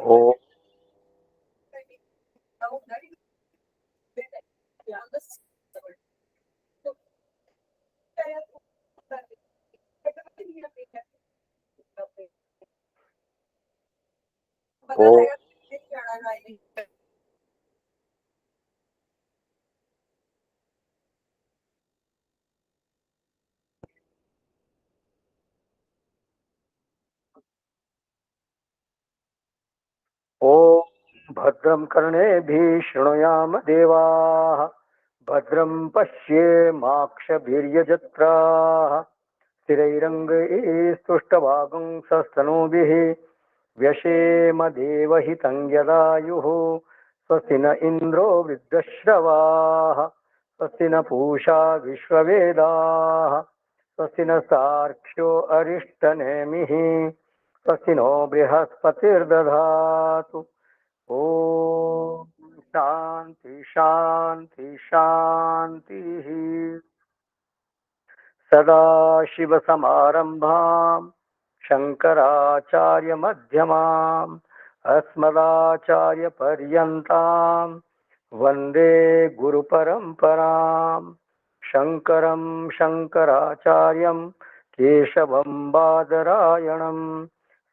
ओ ओ ॐ भद्रं कर्णेभिः शृणुयाम देवाः भद्रं पश्येमाक्षभिर्यजत्राः स्थिरैरङ्गैस्तुष्टवागुंसस्तनूभिः व्यशेम देवहितं यदायुः स्वस्ति न इन्द्रो वृद्धश्रवाः स्वस्ति न पूषा विश्ववेदाः स्वस्ति न सार्क्ष्यो अरिष्टनेमिः स्वस्ति नो बृहस्पतिर्दधातु ॐ शान्ति शान्ति शान्तिः सदाशिवसमारम्भां शङ्कराचार्यमध्यमाम् अस्मदाचार्यपर्यन्तां वन्दे गुरुपरम्परां शङ्करं शङ्कराचार्यं केशवं बादरायणं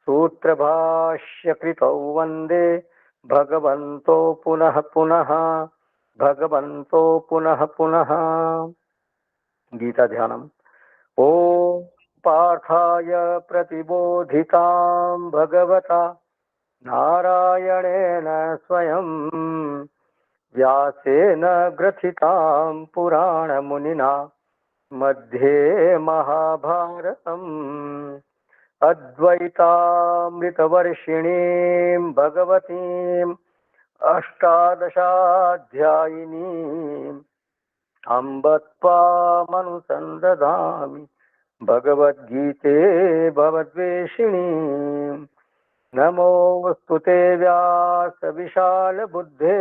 सूत्रभाष्यकृतौ वन्दे भगवन्तो पुनः पुनः भगवन्तो पुनः पुनः गीता ध्यानम् ॐ पार्थाय प्रतिबोधितां भगवता नारायणेन स्वयं व्यासेन ग्रथितां पुराणमुनिना मध्ये महाभारतम् अद्वैतामृतवर्षिणीं भगवतीम् अष्टादशाध्यायिनीम् अम्ब त्वामनुसन्दधामि भगवद्गीते भवद्वेषिणीम् नमोऽस्तुते व्यासविशालबुद्धे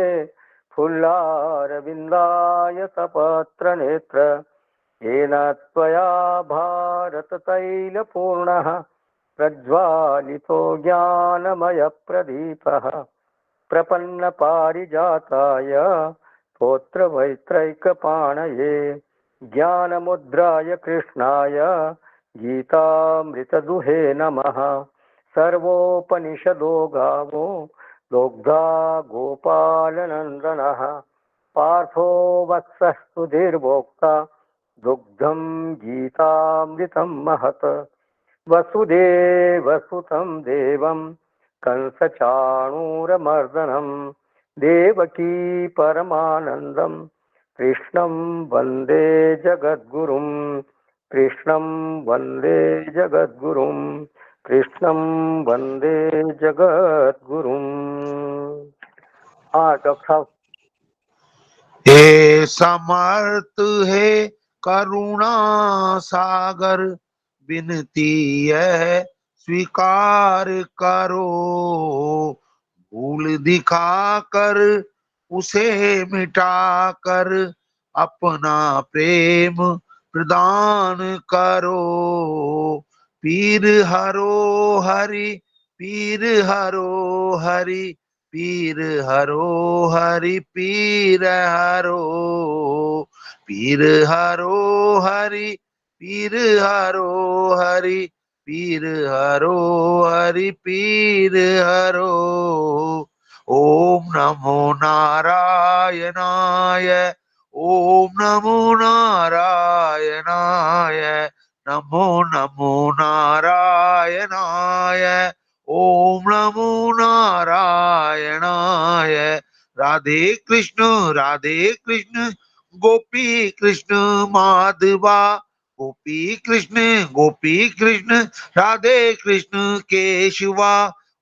फुल्लारविन्दाय तपत्रनेत्र येन त्वया भारततैलपूर्णः प्रज्वालितो ज्ञानमयप्रदीपः प्रपन्नपारिजाताय स्तोत्रवैत्रैकपाणये ज्ञानमुद्राय कृष्णाय गीतामृतदुहे नमः सर्वोपनिषदो गावो दोग्धा गोपालनन्दनः पार्थो वत्सः सुधीर्भोक्ता दुग्धं गीतामृतं महत् वसुदेवसुतं देवं कंसचाणूरमर्दनं देवकी परमानन्दं कृष्णं वन्दे जगद्गुरुं कृष्णं वन्दे जगद्गुरुं कृष्णं वन्दे जगद्गुरुं। हाँ डॉक्टर साहब। हे समर्थ है करुणा सागर विनती है स्वीकार करो भूल दिखा कर उसे मिटा कर अपना प्रेम प्रदान करो पीर हरो हरि पीर हरो हरि पीर हरो हरि पीर हरो हरि पीर हरो हरि पीर हरो हरि पीर हरो ओम नमो नारायणाय ओम नमो नारायणाय नमो नमो नारायणाय ओम नमो नारायणाय राधे कृष्ण गोपी कृष्ण माधवा गोपी कृष्ण राधे कृष्ण केशवा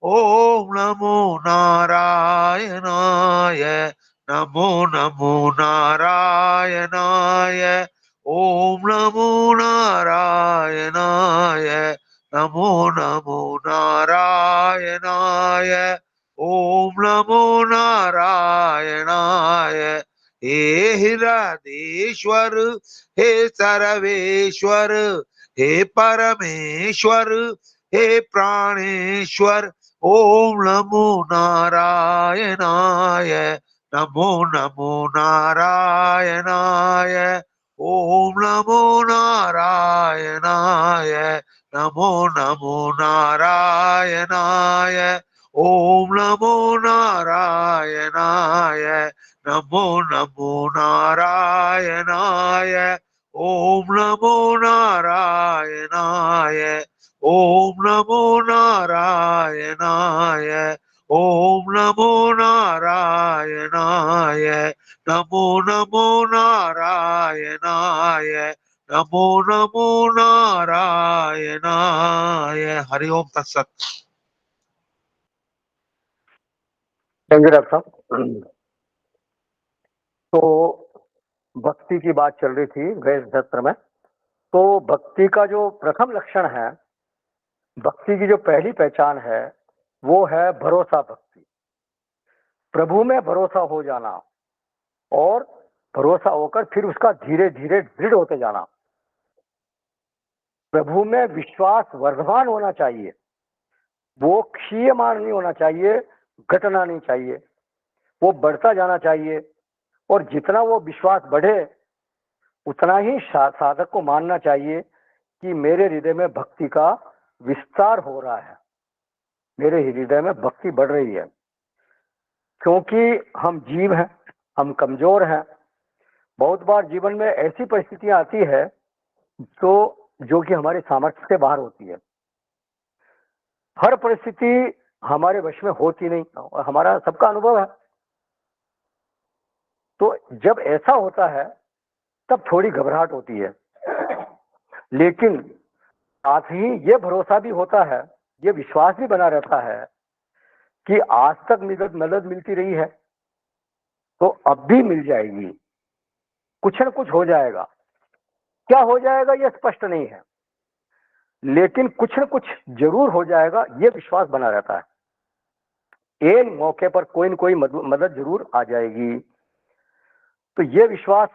ओम नमो नारायणाय नमो नमो नारायणाय ओम नमो नारायणाय नमो नमो नारायणाय ओम नमो नारायणाय हे हृदेश्वर हे सर्वेश्वर हे परमेश्वर हे प्राणेश्वर ओम नमो नारायणाय नमो नमो नारायणाय ओम नमो नारायणाय नमो नमो नारायणाय ओम नमो नारायणाय नमो नमो नारायणाय ओम नमो नारायणाय ओम नमो नारायणाय ओम नमो नारायणाय नमो नमो नारायणाय नमो नमो नारायणाय। हरि ओम तत्सत। थैंक यू डॉक्टर साहब। तो भक्ति की बात चल रही थी गए सत्र में। तो भक्ति का जो प्रथम लक्षण है, भक्ति की जो पहली पहचान है, वो है भरोसा भक्ति। प्रभु में भरोसा हो जाना और भरोसा होकर फिर उसका धीरे धीरे दृढ़ होते जाना। प्रभु में विश्वास वर्धमान होना चाहिए, वो क्षीयमान नहीं होना चाहिए, घटना नहीं चाहिए, वो बढ़ता जाना चाहिए। और जितना वो विश्वास बढ़े उतना ही साधक को मानना चाहिए कि मेरे हृदय में भक्ति का विस्तार हो रहा है, मेरे हृदय में भक्ति बढ़ रही है। क्योंकि हम जीव हैं, हम कमजोर हैं। बहुत बार जीवन में ऐसी परिस्थितियां आती है तो जो कि हमारी सामर्थ्य से बाहर होती है। हर परिस्थिति हमारे वश में होती नहीं और हमारा सबका अनुभव है। तो जब ऐसा होता है तब थोड़ी घबराहट होती है, लेकिन साथ ही ये भरोसा भी होता है, ये विश्वास भी बना रहता है कि आज तक मदद मिलती रही है तो अब भी मिल जाएगी, कुछ न कुछ हो जाएगा। क्या हो जाएगा ये स्पष्ट नहीं है, लेकिन कुछ न कुछ जरूर हो जाएगा, ये विश्वास बना रहता है। एक मौके पर कोई न कोई मदद जरूर आ जाएगी। तो ये विश्वास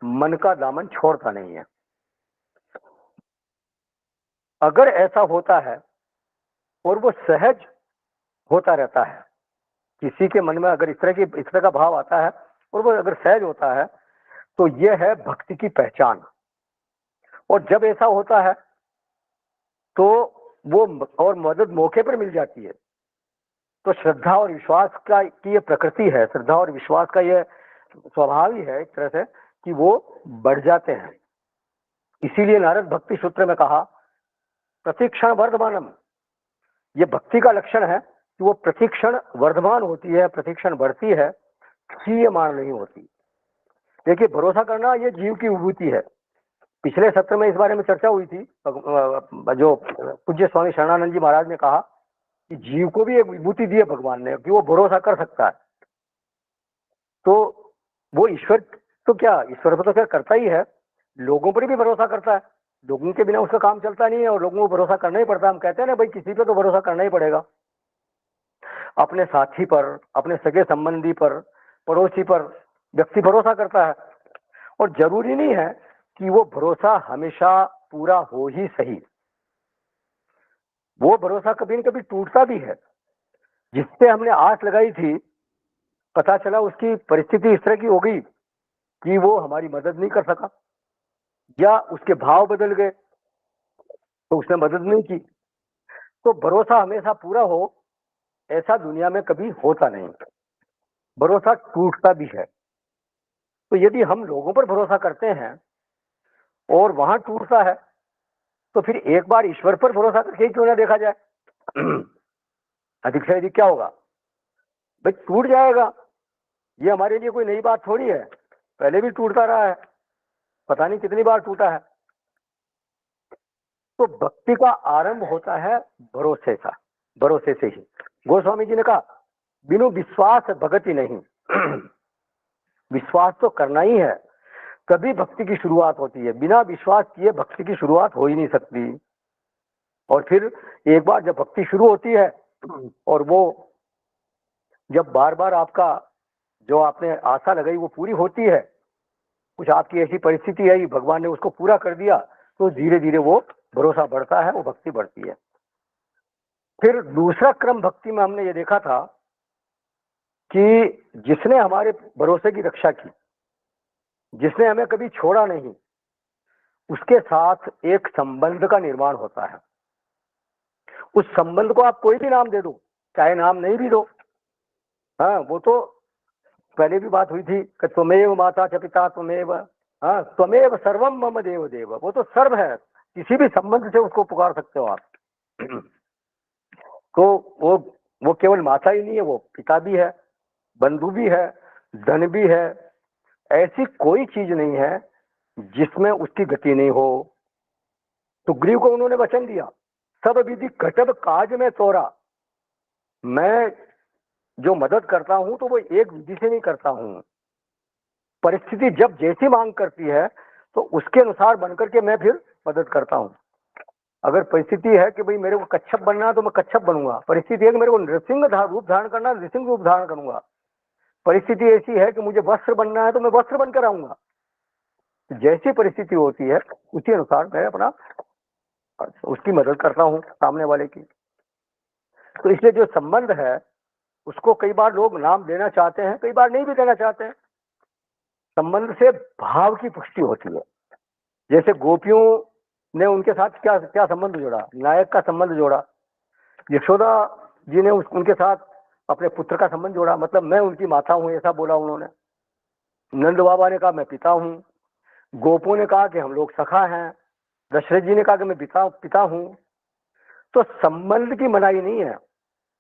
मन का दामन छोड़ता नहीं है। अगर ऐसा होता है और वो सहज होता रहता है, किसी के मन में अगर इस तरह का भाव आता है और वो अगर सहज होता है तो यह है भक्ति की पहचान। और जब ऐसा होता है तो वो और मदद मौके पर मिल जाती है। तो श्रद्धा और विश्वास का की ये प्रकृति है, श्रद्धा और विश्वास का ये स्वभाव ही है एक तरह से कि वो बढ़ जाते हैं। इसीलिए नारद भक्ति सूत्र में कहा प्रतिक्षण वर्धमानम। ये भक्ति का लक्षण है कि वो प्रतिक्षण वर्धमान होती है, प्रतिक्षण बढ़ती है, क्षीयमान नहीं होती। देखिए, भरोसा करना ये जीव की विभूति है। पिछले सत्र में इस बारे में चर्चा हुई थी। जो पूज्य स्वामी शरणानंद जी महाराज ने कहा कि जीव को भी एक विभूति दी है भगवान ने कि वो भरोसा कर सकता है। तो वो ईश्वर तो क्या, ईश्वर पर तो क्या करता ही है, लोगों पर भी भरोसा करता है। लोगों के बिना उसका काम चलता नहीं है और लोगों को भरोसा करना ही पड़ता है। हम कहते हैं ना भाई, किसी पे तो भरोसा करना ही पड़ेगा, अपने साथी पर, अपने सगे संबंधी पर, पड़ोसी पर व्यक्ति भरोसा करता है। और जरूरी नहीं है कि वो भरोसा हमेशा पूरा हो ही सही, वो भरोसा कभी न कभी टूटता भी है। जिससे हमने आस लगाई थी, पता चला उसकी परिस्थिति इस तरह की हो गई कि वो हमारी मदद नहीं कर सका या उसके भाव बदल गए तो उसने मदद नहीं की। तो भरोसा हमेशा पूरा हो ऐसा दुनिया में कभी होता नहीं, भरोसा टूटता भी है। तो यदि हम लोगों पर भरोसा करते हैं और वहां टूटता है तो फिर एक बार ईश्वर पर भरोसा करके क्यों ना देखा जाए। अधिक से अधिक क्या होगा भाई, टूट जाएगा। ये हमारे लिए कोई नई बात थोड़ी है, पहले भी टूटता रहा है, पता नहीं कितनी बार टूटा है। तो भक्ति का आरंभ होता है भरोसे का, भरोसे से ही। गोस्वामी जी ने कहा बिनु विश्वास भगति नहीं। विश्वास तो करना ही है, तभी भक्ति की शुरुआत होती है। बिना विश्वास किए भक्ति की शुरुआत हो ही नहीं सकती। और फिर एक बार जब भक्ति शुरू होती है और वो जब बार बार आपका जो आपने आशा लगाई वो पूरी होती है, कुछ आपकी ऐसी परिस्थिति आई, भगवान ने उसको पूरा कर दिया, तो धीरे धीरे वो भरोसा बढ़ता है, वो भक्ति बढ़ती है। फिर दूसरा क्रम भक्ति में हमने ये देखा था कि जिसने हमारे भरोसे की रक्षा की, जिसने हमें कभी छोड़ा नहीं, उसके साथ एक संबंध का निर्माण होता है। उस संबंध को आप कोई भी नाम दे दो, चाहे नाम नहीं भी दो। हाँ, वो तो पहले भी बात हुई थी कि त्वमेव माता च पिता त्वमेव, हाँ, त्वमेव सर्वम मम देव देव, वो तो सर्व है, किसी भी संबंध से उसको पुकार सकते हो आप। तो वो केवल माता ही नहीं है, वो पिता भी है, बंधु भी है, धन भी है। ऐसी कोई चीज नहीं है जिसमें उसकी गति नहीं हो। सुग्रीव को उन्होंने वचन दिया, सब विधि घटब काज में तोरा, मैं जो मदद करता हूं तो वो एक विधि से नहीं करता हूं, परिस्थिति जब जैसी मांग करती है तो उसके अनुसार बनकर के मैं फिर मदद करता हूं। अगर परिस्थिति है कि भाई मेरे को कच्छप बनना है तो मैं कच्छप बनूंगा, परिस्थिति है कि मेरे को नृसिंह रूप धारण करना है, नृसिंह रूप धारण करूंगा, परिस्थिति ऐसी है कि मुझे वस्त्र बनना है तो मैं वस्त्र बनकर आऊंगा। जैसी परिस्थिति होती है उसी अनुसार मैं अपना उसकी मदद करता हूं, सामने वाले की। तो इसलिए जो संबंध है उसको कई बार लोग नाम देना चाहते हैं, कई बार नहीं भी देना चाहते हैं। संबंध से भाव की पुष्टि होती है। जैसे गोपियों ने उनके साथ क्या क्या संबंध जोड़ा, नायक का संबंध जोड़ा। यशोदा जी ने उनके साथ अपने पुत्र का संबंध जोड़ा, मतलब मैं उनकी माता हूं, ऐसा बोला उन्होंने। नंद बाबा ने कहा मैं पिता हूं, गोपों ने कहा कि हम लोग सखा हैं, दशरथ जी ने कहा कि मैं पिता हूं। तो संबंध की मनाही नहीं है,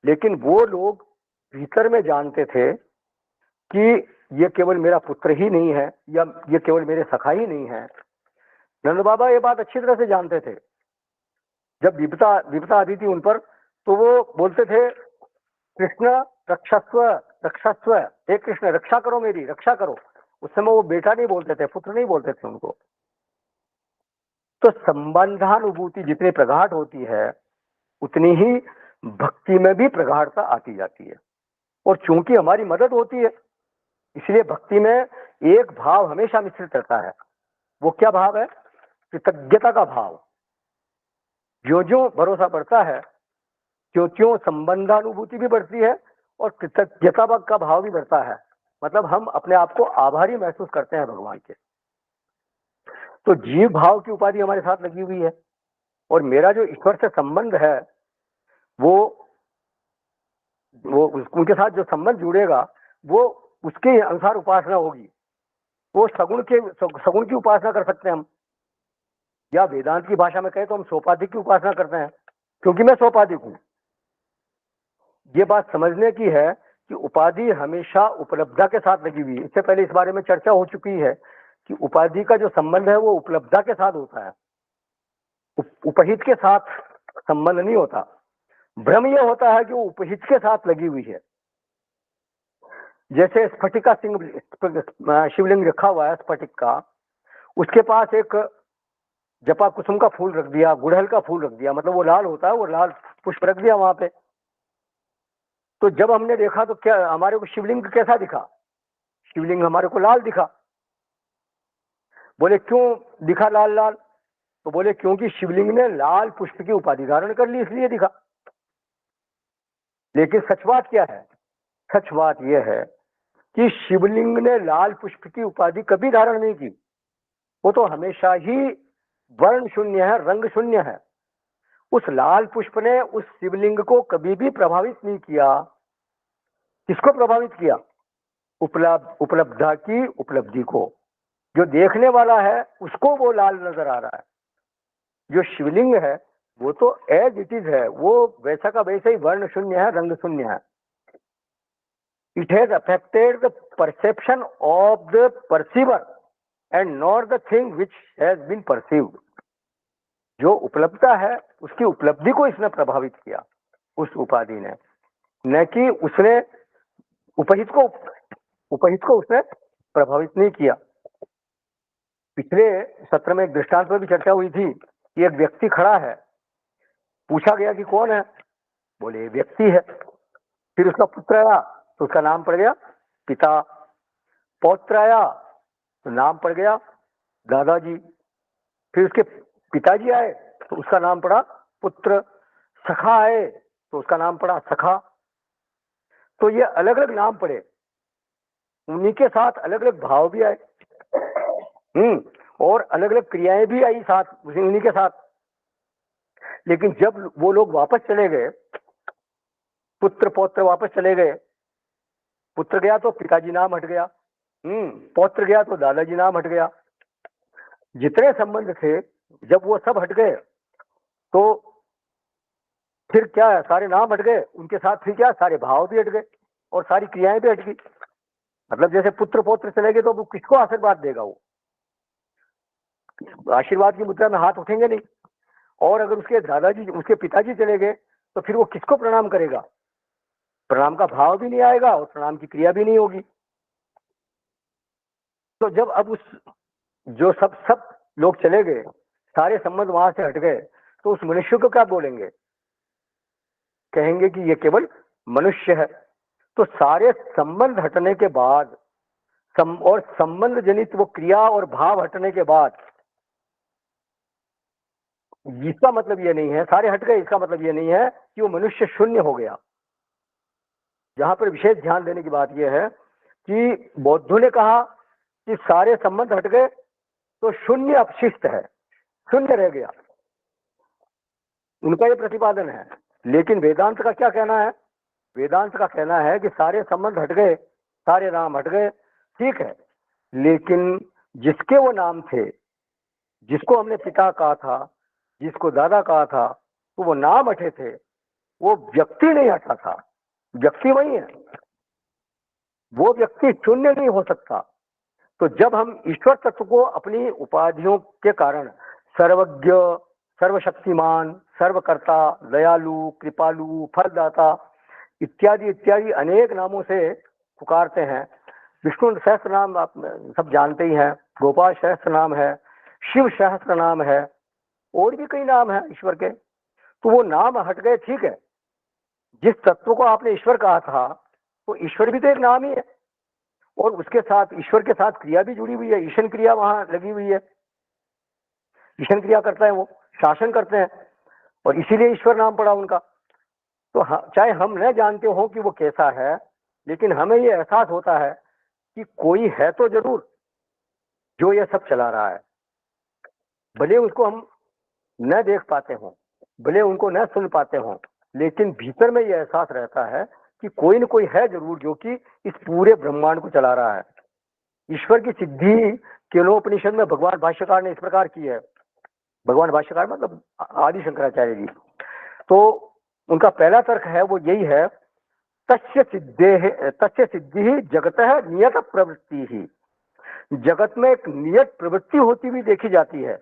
लेकिन वो लोग भीतर में जानते थे कि ये केवल मेरा पुत्र ही नहीं है, या ये केवल मेरे सखा ही नहीं है। नंद बाबा ये बात अच्छी तरह से जानते थे। जब विपता आती थी उन पर तो वो बोलते थे, कृष्ण रक्षस्व रक्षस्व, हे कृष्ण रक्षा करो, मेरी रक्षा करो। उस समय वो बेटा नहीं बोलते थे, पुत्र नहीं बोलते थे उनको। तो संबंधानुभूति जितनी प्रगाढ़ होती है उतनी ही भक्ति में भी प्रगाढ़ता आती जाती है। और चूंकि हमारी मदद होती है इसलिए भक्ति में एक भाव हमेशा मिश्रित रहता है। वो क्या भाव है? कृतज्ञता का भाव। जो जो भरोसा बढ़ता है क्यों क्यों संबंधानुभूति भी बढ़ती है और कृतज्ञता का भाव भी बढ़ता है। मतलब हम अपने आप को आभारी महसूस करते हैं भगवान के। तो जीव भाव की उपाधि हमारे साथ लगी हुई है, और मेरा जो ईश्वर से संबंध है वो उनके साथ जो संबंध जुड़ेगा वो उसके अनुसार उपासना होगी। वो सगुण की उपासना कर सकते हैं हम, या वेदांत की भाषा में कहें तो हम सोपाधिक की उपासना करते हैं, क्योंकि मैं सोपाधिक हूं। ये बात समझने की है कि उपाधि हमेशा उपलब्धता के साथ लगी हुई है। इससे पहले इस बारे में चर्चा हो चुकी है कि उपाधि का जो संबंध है वो उपलब्धता के साथ होता है, उपहित के साथ संबंध नहीं होता। भ्रम यह होता है कि वो उपहित के साथ लगी हुई है। जैसे स्फटिक का शिवलिंग रखा हुआ है, स्फटिक का, उसके पास एक जपा कुसुम का फूल रख दिया, गुड़हल का फूल रख दिया, मतलब वो लाल होता है, वो लाल पुष्प रख दिया वहां पे। तो जब हमने देखा तो क्या हमारे को शिवलिंग कैसा दिखा? शिवलिंग हमारे को लाल दिखा। बोले क्यों दिखा लाल लाल? तो बोले क्योंकि शिवलिंग ने लाल पुष्प की उपाधि धारण कर ली इसलिए दिखा। लेकिन सच बात क्या है? सच बात यह है कि शिवलिंग ने लाल पुष्प की उपाधि कभी धारण नहीं की। वो तो हमेशा ही वर्ण शून्य है, रंग शून्य है। उस लाल पुष्प ने उस शिवलिंग को कभी भी प्रभावित नहीं किया। किसको प्रभावित किया? उपलब्धा की उपलब्धि को। जो देखने वाला है उसको वो लाल नजर आ रहा है। जो शिवलिंग है वो तो एज इट इज है, वो वैसा का वैसा ही वर्ण शून्य है, रंग शून्य है। It has affected the perception of the perceiver and not the thing which has been perceived. जो उपलब्धता है उसकी उपलब्धि को इसने प्रभावित किया, उस उपाधि ने, न कि उसने उपहित को उसने प्रभावित नहीं किया। पिछले सत्र में एक दृष्टांत पर भी चर्चा हुई थी कि एक व्यक्ति खड़ा है, पूछा गया कि कौन है? बोले व्यक्ति है। फिर उसका पुत्र आया तो उसका नाम पड़ गया पिता, पौत्र आया तो नाम पड़ गया दादाजी, फिर उसके पिताजी आए तो उसका नाम पड़ा पुत्र, सखा आए तो उसका नाम पड़ा सखा। तो ये अलग अलग नाम पड़े, उन्हीं के साथ अलग अलग भाव भी आए, और अलग अलग क्रियाएं भी आई साथ उन्हीं के साथ। लेकिन जब वो लोग वापस चले गए, पुत्र पौत्र वापस चले गए, पुत्र गया तो पिताजी नाम हट गया, पौत्र गया तो दादाजी नाम हट गया, जितने संबंध थे जब वो सब हट गए तो फिर क्या है, सारे नाम हट गए, उनके साथ फिर क्या, सारे भाव भी हट गए और सारी क्रियाएं भी हट गई। मतलब जैसे पुत्र पौत्र चले गए तो वो किसको आशीर्वाद देगा, वो आशीर्वाद की मुद्रा में हाथ उठेंगे नहीं। और अगर उसके दादाजी उसके पिताजी चले गए तो फिर वो किसको प्रणाम करेगा, प्रणाम का भाव भी नहीं आएगा और प्रणाम की क्रिया भी नहीं होगी। तो जब अब उस जो सब लोग चले गए, सारे संबंध वहां से हट गए, तो उस मनुष्य को क्या बोलेंगे, कहेंगे कि ये केवल मनुष्य है। तो सारे संबंध हटने के बाद और संबंध जनित वो क्रिया और भाव हटने के बाद, इसका मतलब ये नहीं है सारे हट गए, इसका मतलब ये नहीं है कि वो मनुष्य शून्य हो गया। जहां पर विशेष ध्यान देने की बात यह है कि बौद्धों ने कहा कि सारे संबंध हट गए तो शून्य अपशिष्ट है, शून्य रह गया, उनका ये प्रतिपादन है। लेकिन वेदांत का क्या कहना है, वेदांत का कहना है कि सारे संबंध हट गए, सारे नाम हट गए, ठीक है, लेकिन जिसके वो नाम थे, जिसको हमने पिता कहा था, जिसको दादा कहा था, तो वो नाम हटे थे, वो व्यक्ति नहीं हटा था, व्यक्ति वही है, वो व्यक्ति शून्य नहीं हो सकता। तो जब हम ईश्वर तत्व को अपनी उपाधियों के कारण सर्वज्ञ, सर्वशक्तिमान, सर्वकर्ता, दयालु, कृपालु, फलदाता इत्यादि इत्यादि अनेक नामों से पुकारते हैं, विष्णु सहस्त्र नाम आप सब जानते ही हैं, गोपाल सहस्त्र नाम है, शिव सहस्त्र नाम है, और भी कई नाम है ईश्वर के। तो वो नाम हट गए, ठीक है, जिस तत्व को आपने ईश्वर कहा था तो ईश्वर भी तो एक नाम ही है, और उसके साथ ईश्वर के साथ क्रिया भी जुड़ी हुई है, ईशन क्रिया वहां लगी हुई है, ईशन क्रिया करता है, वो शासन करते हैं, और इसीलिए ईश्वर नाम पड़ा उनका। तो चाहे हम न जानते हो कि वो कैसा है, लेकिन हमें ये एहसास होता है कि कोई है तो जरूर जो ये सब चला रहा है, भले उसको हम न देख पाते हों, भले उनको न सुन पाते हों, लेकिन भीतर में ये एहसास रहता है कि कोई न कोई है जरूर जो कि इस पूरे ब्रह्मांड को चला रहा है। ईश्वर की सिद्धि केनोपनिषद में भगवान भाष्यकार ने इस प्रकार की है, भगवान भाष्यकार मतलब आदि शंकराचार्य जी। तो उनका पहला तर्क है वो यही है, तस्य सिद्धि जगत है नियत प्रवृत्ति ही, जगत में एक नियत प्रवृत्ति होती हुई देखी जाती है,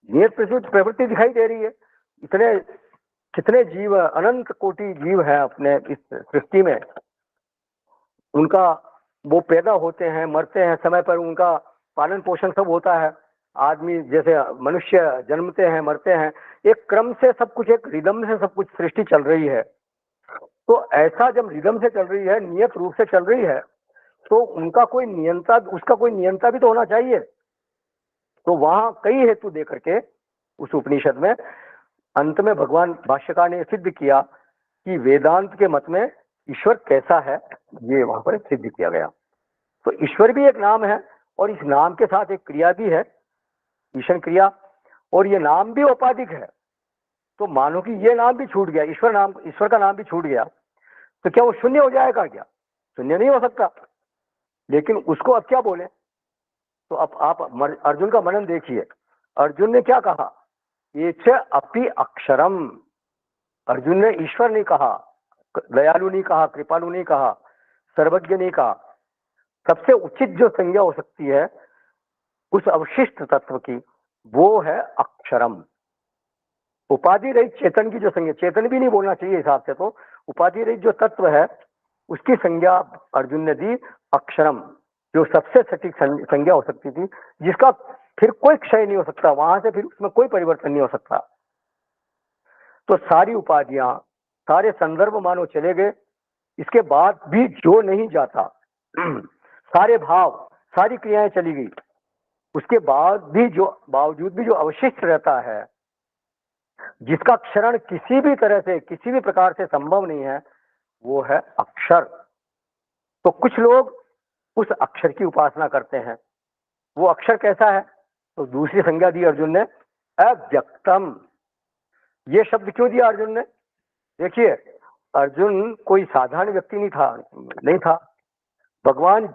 नियत प्रवृत्ति दिखाई दे रही है। इतने कितने जीव, अनंत कोटि जीव हैं अपने इस सृष्टि में, उनका वो पैदा होते हैं, मरते हैं, समय पर उनका पालन पोषण सब होता है। आदमी जैसे मनुष्य जन्मते हैं, मरते हैं, एक क्रम से सब कुछ, एक रिदम से सब कुछ सृष्टि चल रही है। तो ऐसा जब रिदम से चल रही है, नियत रूप से चल रही है, तो उनका कोई नियंता, उसका कोई नियंता भी तो होना चाहिए। तो वहां कई हेतु दे करके उस उपनिषद में अंत में भगवान भाष्यकार ने सिद्ध किया कि वेदांत के मत में ईश्वर कैसा है, ये वहां पर सिद्ध किया गया। तो ईश्वर भी एक नाम है, और इस नाम के साथ एक क्रिया भी है, ईशन क्रिया, और ये नाम भी औपाधिक है। तो मानो कि ये नाम भी छूट गया, ईश्वर का नाम भी छूट गया, तो क्या वो शून्य हो जाएगा क्या? शून्य नहीं हो सकता। लेकिन उसको अब क्या बोले? तो अब आप अर्जुन का मनन देखिए, अर्जुन ने क्या कहा, ये अपि अक्षरम। अर्जुन ने ईश्वर नहीं कहा, दयालु नहीं कहा, कृपालु नहीं कहा, सर्वज्ञ नहीं कहा। सबसे उचित जो संज्ञा हो सकती है उस अवशिष्ट तत्व की, वो है अक्षरम। उपाधि रहित चेतन की जो संज्ञा, चेतन भी नहीं बोलना चाहिए हिसाब से, तो उपाधि रहित जो तत्व है उसकी संज्ञा अर्जुन ने दी अक्षरम, जो सबसे सटीक संज्ञा हो सकती थी, जिसका फिर कोई क्षय नहीं हो सकता, वहां से फिर उसमें कोई परिवर्तन नहीं हो सकता। तो सारी उपाधियां, सारे संदर्भ मानो चले गए, इसके बाद भी जो नहीं जाता, सारे भाव, सारी क्रियाएं चली गई, उसके बाद भी जो, बावजूद भी जो अवशिष्ट रहता है, जिसका क्षरण किसी भी तरह से किसी भी प्रकार से संभव नहीं है, वो है अक्षर। तो कुछ लोग उस अक्षर की उपासना करते हैं। वो अक्षर कैसा है? तो दूसरी संज्ञा दी अर्जुन ने, अव्यक्तम। ये शब्द क्यों दिया अर्जुन ने? देखिए, अर्जुन कोई साधारण व्यक्ति नहीं था। भगवान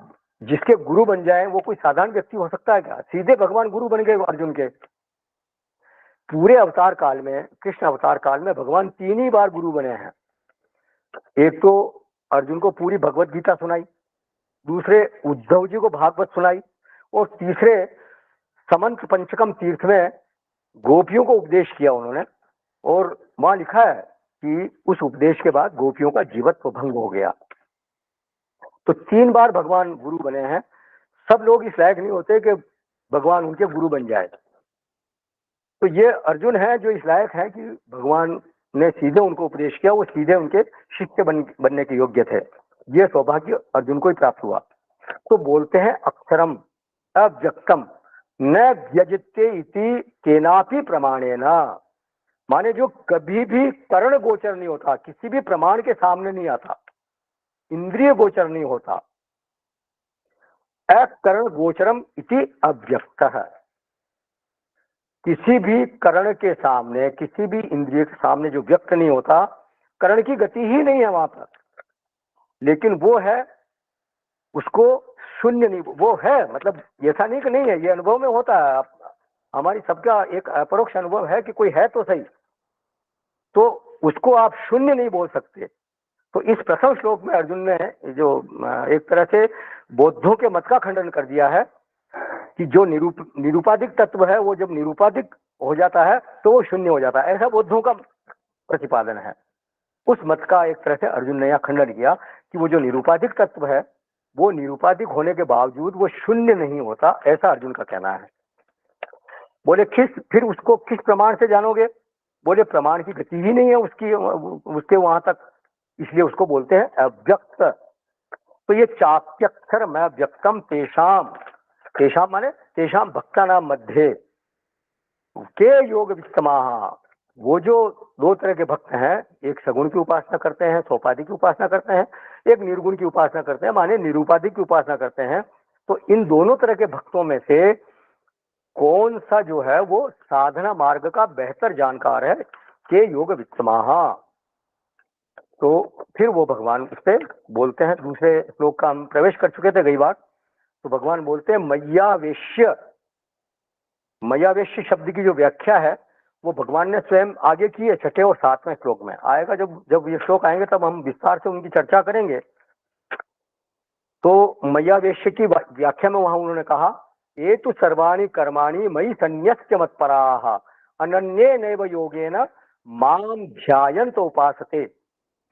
जिसके गुरु बन जाए वो कोई साधारण व्यक्ति हो सकता है क्या? सीधे भगवान गुरु बन गए अर्जुन के। पूरे अवतार काल में, कृष्ण अवतार काल में भगवान 3 ही बार गुरु बने हैं। एक तो अर्जुन को पूरी भगवत गीता सुनाई, दूसरे उद्धव जी को भागवत सुनाई, और तीसरे समंत पंचकम तीर्थ में गोपियों को उपदेश किया उन्होंने। और वहां लिखा है कि उस उपदेश के बाद गोपियों का जीवत्व भंग हो गया। तो 3 बार भगवान गुरु बने हैं। सब लोग इस लायक नहीं होते कि भगवान उनके गुरु बन जाए। तो ये अर्जुन है जो इस लायक है कि भगवान ने सीधे उनको उपदेश किया, वो सीधे उनके शिष्य बनने के योग्य थे। ये सौभाग्य अर्जुन को ही प्राप्त हुआ। तो बोलते हैं अक्षरम अव्यक्तम न व्यजित्य इति केनापि प्रमाणेन, माने जो कभी भी कर्ण गोचर नहीं होता, किसी भी प्रमाण के सामने नहीं आता, इंद्रिय गोचर नहीं होता। अकर्ण गोचरम इति अव्यक्तः, किसी भी कर्ण के सामने, किसी भी इंद्रिय के सामने जो व्यक्त नहीं होता, कर्ण की गति ही नहीं है वहां पर, लेकिन वो है, उसको शून्य नहीं, वो है, मतलब ऐसा नहीं कि नहीं है, ये अनुभव में होता है। हमारी सबका एक अपरोक्ष अनुभव है कि कोई है तो सही, तो उसको आप शून्य नहीं बोल सकते। तो इस प्रथम श्लोक में अर्जुन ने जो एक तरह से बौद्धों के मत का खंडन कर दिया है कि जो निरूपाधिक तत्व है वो जब निरूपाधिक हो जाता है तो वो शून्य हो जाता है, ऐसा बौद्धों का प्रतिपादन है। उस मत का एक तरह से अर्जुन ने यह खंडन किया कि वो जो निरूपाधिक तत्व है वो निरूपाधिक होने के बावजूद वो शून्य नहीं होता, ऐसा अर्जुन का कहना है। बोले फिर उसको किस प्रमाण से जानोगे? बोले प्रमाण की गति ही नहीं है उसके वहां तक, इसलिए उसको बोलते हैं अव्यक्त। तो ये चाप्यक्षर मैं व्यक्तम तेषाम, तेषाम माने तेषाम भक्ता नाम मध्य के योग वित्तमाह, वो जो 2 तरह के भक्त हैं, एक सगुण की उपासना करते हैं, सोपाधि की उपासना करते हैं, एक निर्गुण की उपासना करते हैं, माने निरूपाधि की उपासना करते हैं। तो इन दोनों तरह के भक्तों में से कौन सा जो है वो साधना मार्ग का बेहतर जानकार है, के योग वित्तमाह। तो फिर वो भगवान उससे बोलते हैं, दूसरे श्लोक का हम प्रवेश कर चुके थे कई बार। तो भगवान बोलते हैं मय्यावेश्य, मय्यावेश्य शब्द की जो व्याख्या है वो भगवान ने स्वयं आगे की है, 6ठे और 7वें श्लोक में आएगा। जब ये श्लोक आएंगे तब हम विस्तार से उनकी चर्चा करेंगे। तो मय्यावेश्य की व्याख्या में वहां उन्होंने कहा, ये तो सर्वाणि कर्माणि मयि संन्यस्य मत्पराः अनन्येनैव योगेन मां ध्यायन्त उपासते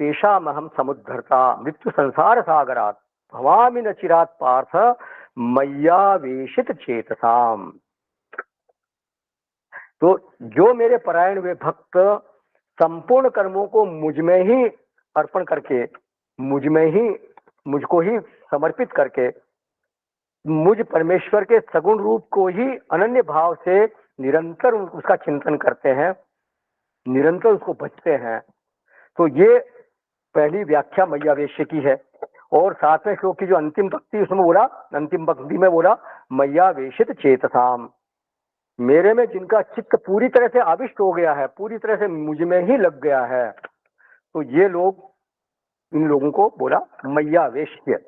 तेषामहं समुद्धर्ता मृत्यु संसार सागरात् भवामि न चिरात् पार्थ मय्यावेशित चेतसाम। तो जो मेरे परायण वे भक्त संपूर्ण कर्मों को मुझ में ही अर्पण करके, मुझको ही समर्पित करके, मुझ परमेश्वर के सगुण रूप को ही अनन्य भाव से निरंतर उसका चिंतन करते हैं, निरंतर उसको भजते हैं। तो ये पहली व्याख्या मय्यावेश्य की है। और 7वें श्लोक की जो अंतिम पंक्ति उसमें बोला, अंतिम पंक्ति में बोला मय्यावेशित चेतसाम, मेरे में जिनका चित्त पूरी तरह से आविष्ट हो गया है, पूरी तरह से मुझ में ही लग गया है, तो ये लोग, इन लोगों को बोला मय्यावेश्य।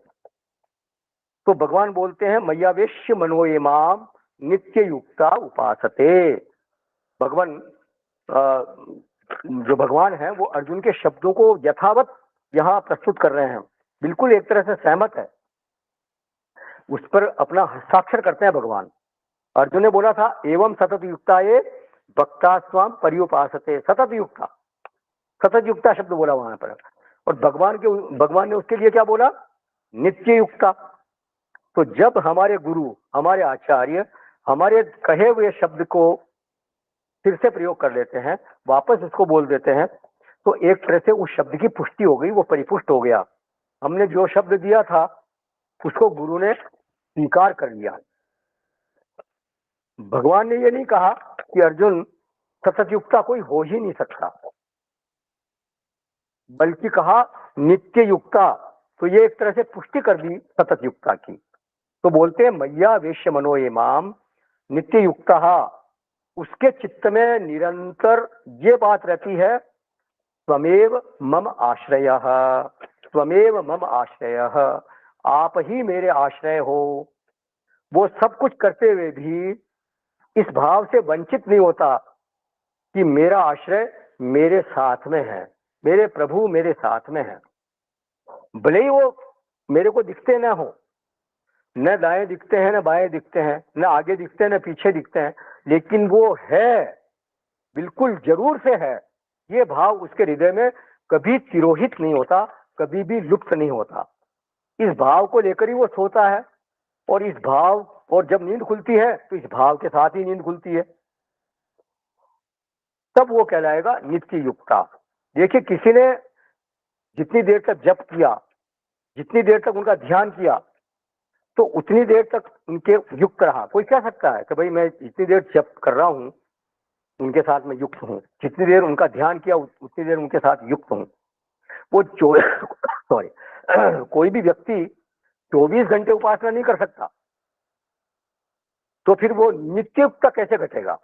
तो भगवान बोलते हैं मय्यावेश्य मनोयमाम नित्य युक्ता उपासते। भगवान जो भगवान है वो अर्जुन के शब्दों को यथावत यहाँ प्रस्तुत कर रहे हैं, बिल्कुल एक तरह से सहमत है, उस पर अपना हस्ताक्षर करते हैं भगवान। अर्जुन ने बोला था एवं सतत युक्ता ये भक्ता स्वाम पर्युपासते, सतत युक्ता शब्द बोला वहां पर। और भगवान ने उसके लिए क्या बोला? नित्य युक्ता। तो जब हमारे गुरु, हमारे आचार्य हमारे कहे हुए शब्द को फिर से प्रयोग कर लेते हैं, वापस उसको बोल देते हैं, तो एक तरह से उस शब्द की पुष्टि हो गई, वो परिपुष्ट हो गया। हमने जो शब्द दिया था उसको गुरु ने स्वीकार कर लिया। भगवान ने ये नहीं कहा कि अर्जुन सतत युक्ता कोई हो ही नहीं सकता, बल्कि कहा नित्य युक्ता। तो ये एक तरह से पुष्टि कर दी सतत युक्ता की। तो बोलते हैं मैया वेश्य मनो ये माम नित्य युक्ता, उसके चित्त में निरंतर ये बात रहती है, त्वमेव मम आश्रयः, त्वमेव मम आश्रयः, आप ही मेरे आश्रय हो। वो सब कुछ करते हुए भी इस भाव से वंचित नहीं होता कि मेरा आश्रय मेरे साथ में है, मेरे प्रभु मेरे साथ में है। भले ही वो मेरे को दिखते न हो, न दाएं दिखते हैं न बाएं दिखते हैं, न आगे दिखते हैं न पीछे दिखते हैं, लेकिन वो है, बिल्कुल जरूर से है। ये भाव उसके हृदय में कभी तिरोहित नहीं होता, कभी भी लुप्त नहीं होता। इस भाव को लेकर ही वो सोता है, और इस भाव, और जब नींद खुलती है तो इस भाव के साथ ही नींद खुलती है, तब वो कहलाएगा नित्य युक्ता। देखिए, किसी ने जितनी देर तक जप किया, जितनी देर तक उनका ध्यान किया, तो उतनी देर तक उनके युक्त रहा। कोई कह सकता है कि भाई मैं जितनी देर जप कर रहा हूं उनके साथ में युक्त हूं, जितनी देर उनका ध्यान किया उतनी देर उनके साथ युक्त हूं। वो सॉरी कोई भी व्यक्ति 24 घंटे उपासना नहीं कर सकता, तो फिर वो नित्य युक्त कैसे घटेगा?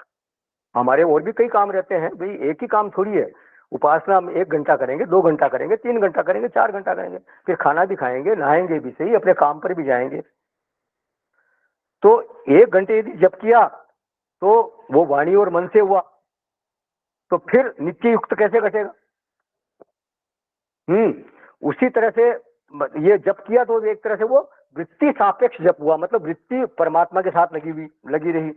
हमारे और भी कई काम रहते हैं भाई, एक ही काम थोड़ी है। उपासना हम 1 घंटा करेंगे, 2 घंटा करेंगे, 3 घंटा करेंगे, 4 घंटा करेंगे, फिर खाना भी खाएंगे, नहाएंगे भी सही, अपने काम पर भी जाएंगे। तो 1 घंटे यदि जप किया तो वो वाणी और मन से हुआ, तो फिर नित्य युक्त कैसे घटेगा? उसी तरह से ये जप किया तो एक तरह से वो वृत्ति सापेक्ष जप हुआ, मतलब वृत्ति परमात्मा के साथ लगी रही।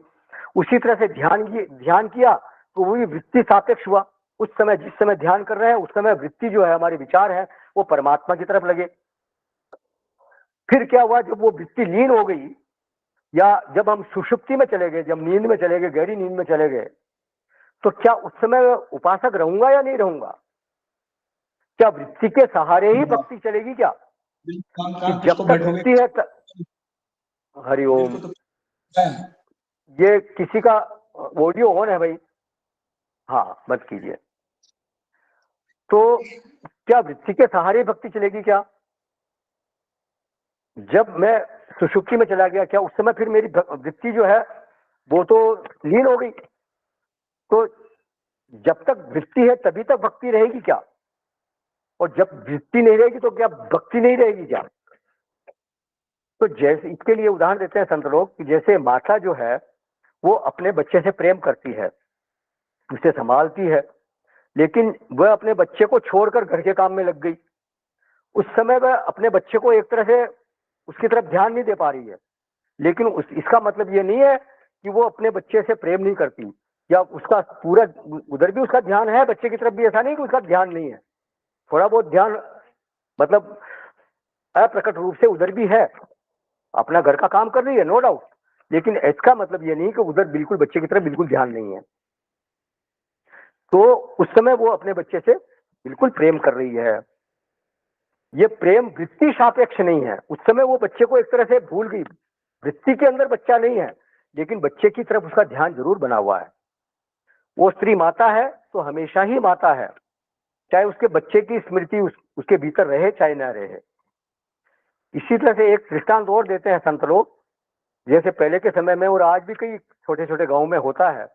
उसी तरह से ध्यान किया तो वो भी वृत्ति सापेक्ष हुआ। उस समय जिस समय ध्यान कर रहे हैं उस समय वृत्ति जो है, हमारे विचार है, वो परमात्मा की तरफ लगे। फिर क्या हुआ, जब वो वृत्ति लीन हो गई, या जब हम सुषुप्ति में चले गए, जब नींद में चले गए, गहरी नींद में चले गए, तो क्या उस समय उपासक रहूंगा या नहीं रहूंगा? क्या वृत्ति के सहारे ही भक्ति चलेगी क्या? कि जब तक वृत्ति है हरिओम, ये किसी का ऑडियो ऑन है भाई? हाँ, मत कीजिए। तो क्या वृत्ति के सहारे भक्ति चलेगी क्या? जब मैं सुषुप्ति में चला गया, क्या उस समय फिर मेरी वृत्ति जो है वो तो लीन हो गई? तो जब तक वृत्ति है तभी तक भक्ति रहेगी क्या? और जब वृत्ति नहीं रहेगी तो क्या भक्ति नहीं रहेगी क्या? तो जैसे इसके लिए उदाहरण देते हैं संत लोग कि जैसे माता जो है वो अपने बच्चे से प्रेम करती है, उसे संभालती है, लेकिन वह अपने बच्चे को छोड़कर घर के काम में लग गई। उस समय वह अपने बच्चे को एक तरह से उसकी तरफ ध्यान नहीं दे पा रही है, लेकिन इसका मतलब ये नहीं है कि वो अपने बच्चे से प्रेम नहीं करती, या उसका पूरा उधर भी उसका ध्यान है, बच्चे की तरफ भी ऐसा नहीं कि उसका ध्यान नहीं है। थोड़ा बहुत ध्यान मतलब अप्रकट रूप से उधर भी है, अपना घर का काम कर रही है, नो डाउट, लेकिन इसका मतलब ये नहीं कि उधर बिल्कुल बच्चे की तरफ बिल्कुल ध्यान नहीं है। तो उस समय वो अपने बच्चे से बिल्कुल प्रेम कर रही है। ये प्रेम वृत्ति सापेक्ष नहीं है। उस समय वो बच्चे को एक तरह से भूल गई, वृत्ति के अंदर बच्चा नहीं है, लेकिन बच्चे की तरफ उसका ध्यान जरूर बना हुआ है। वो स्त्री माता है तो हमेशा ही माता है, चाहे उसके बच्चे की स्मृति उसके भीतर रहे चाहे ना रहे। इसी तरह से एक दृष्टांत और देते हैं संत लोग, जैसे पहले के समय में और आज भी कई छोटे छोटे गांव में होता है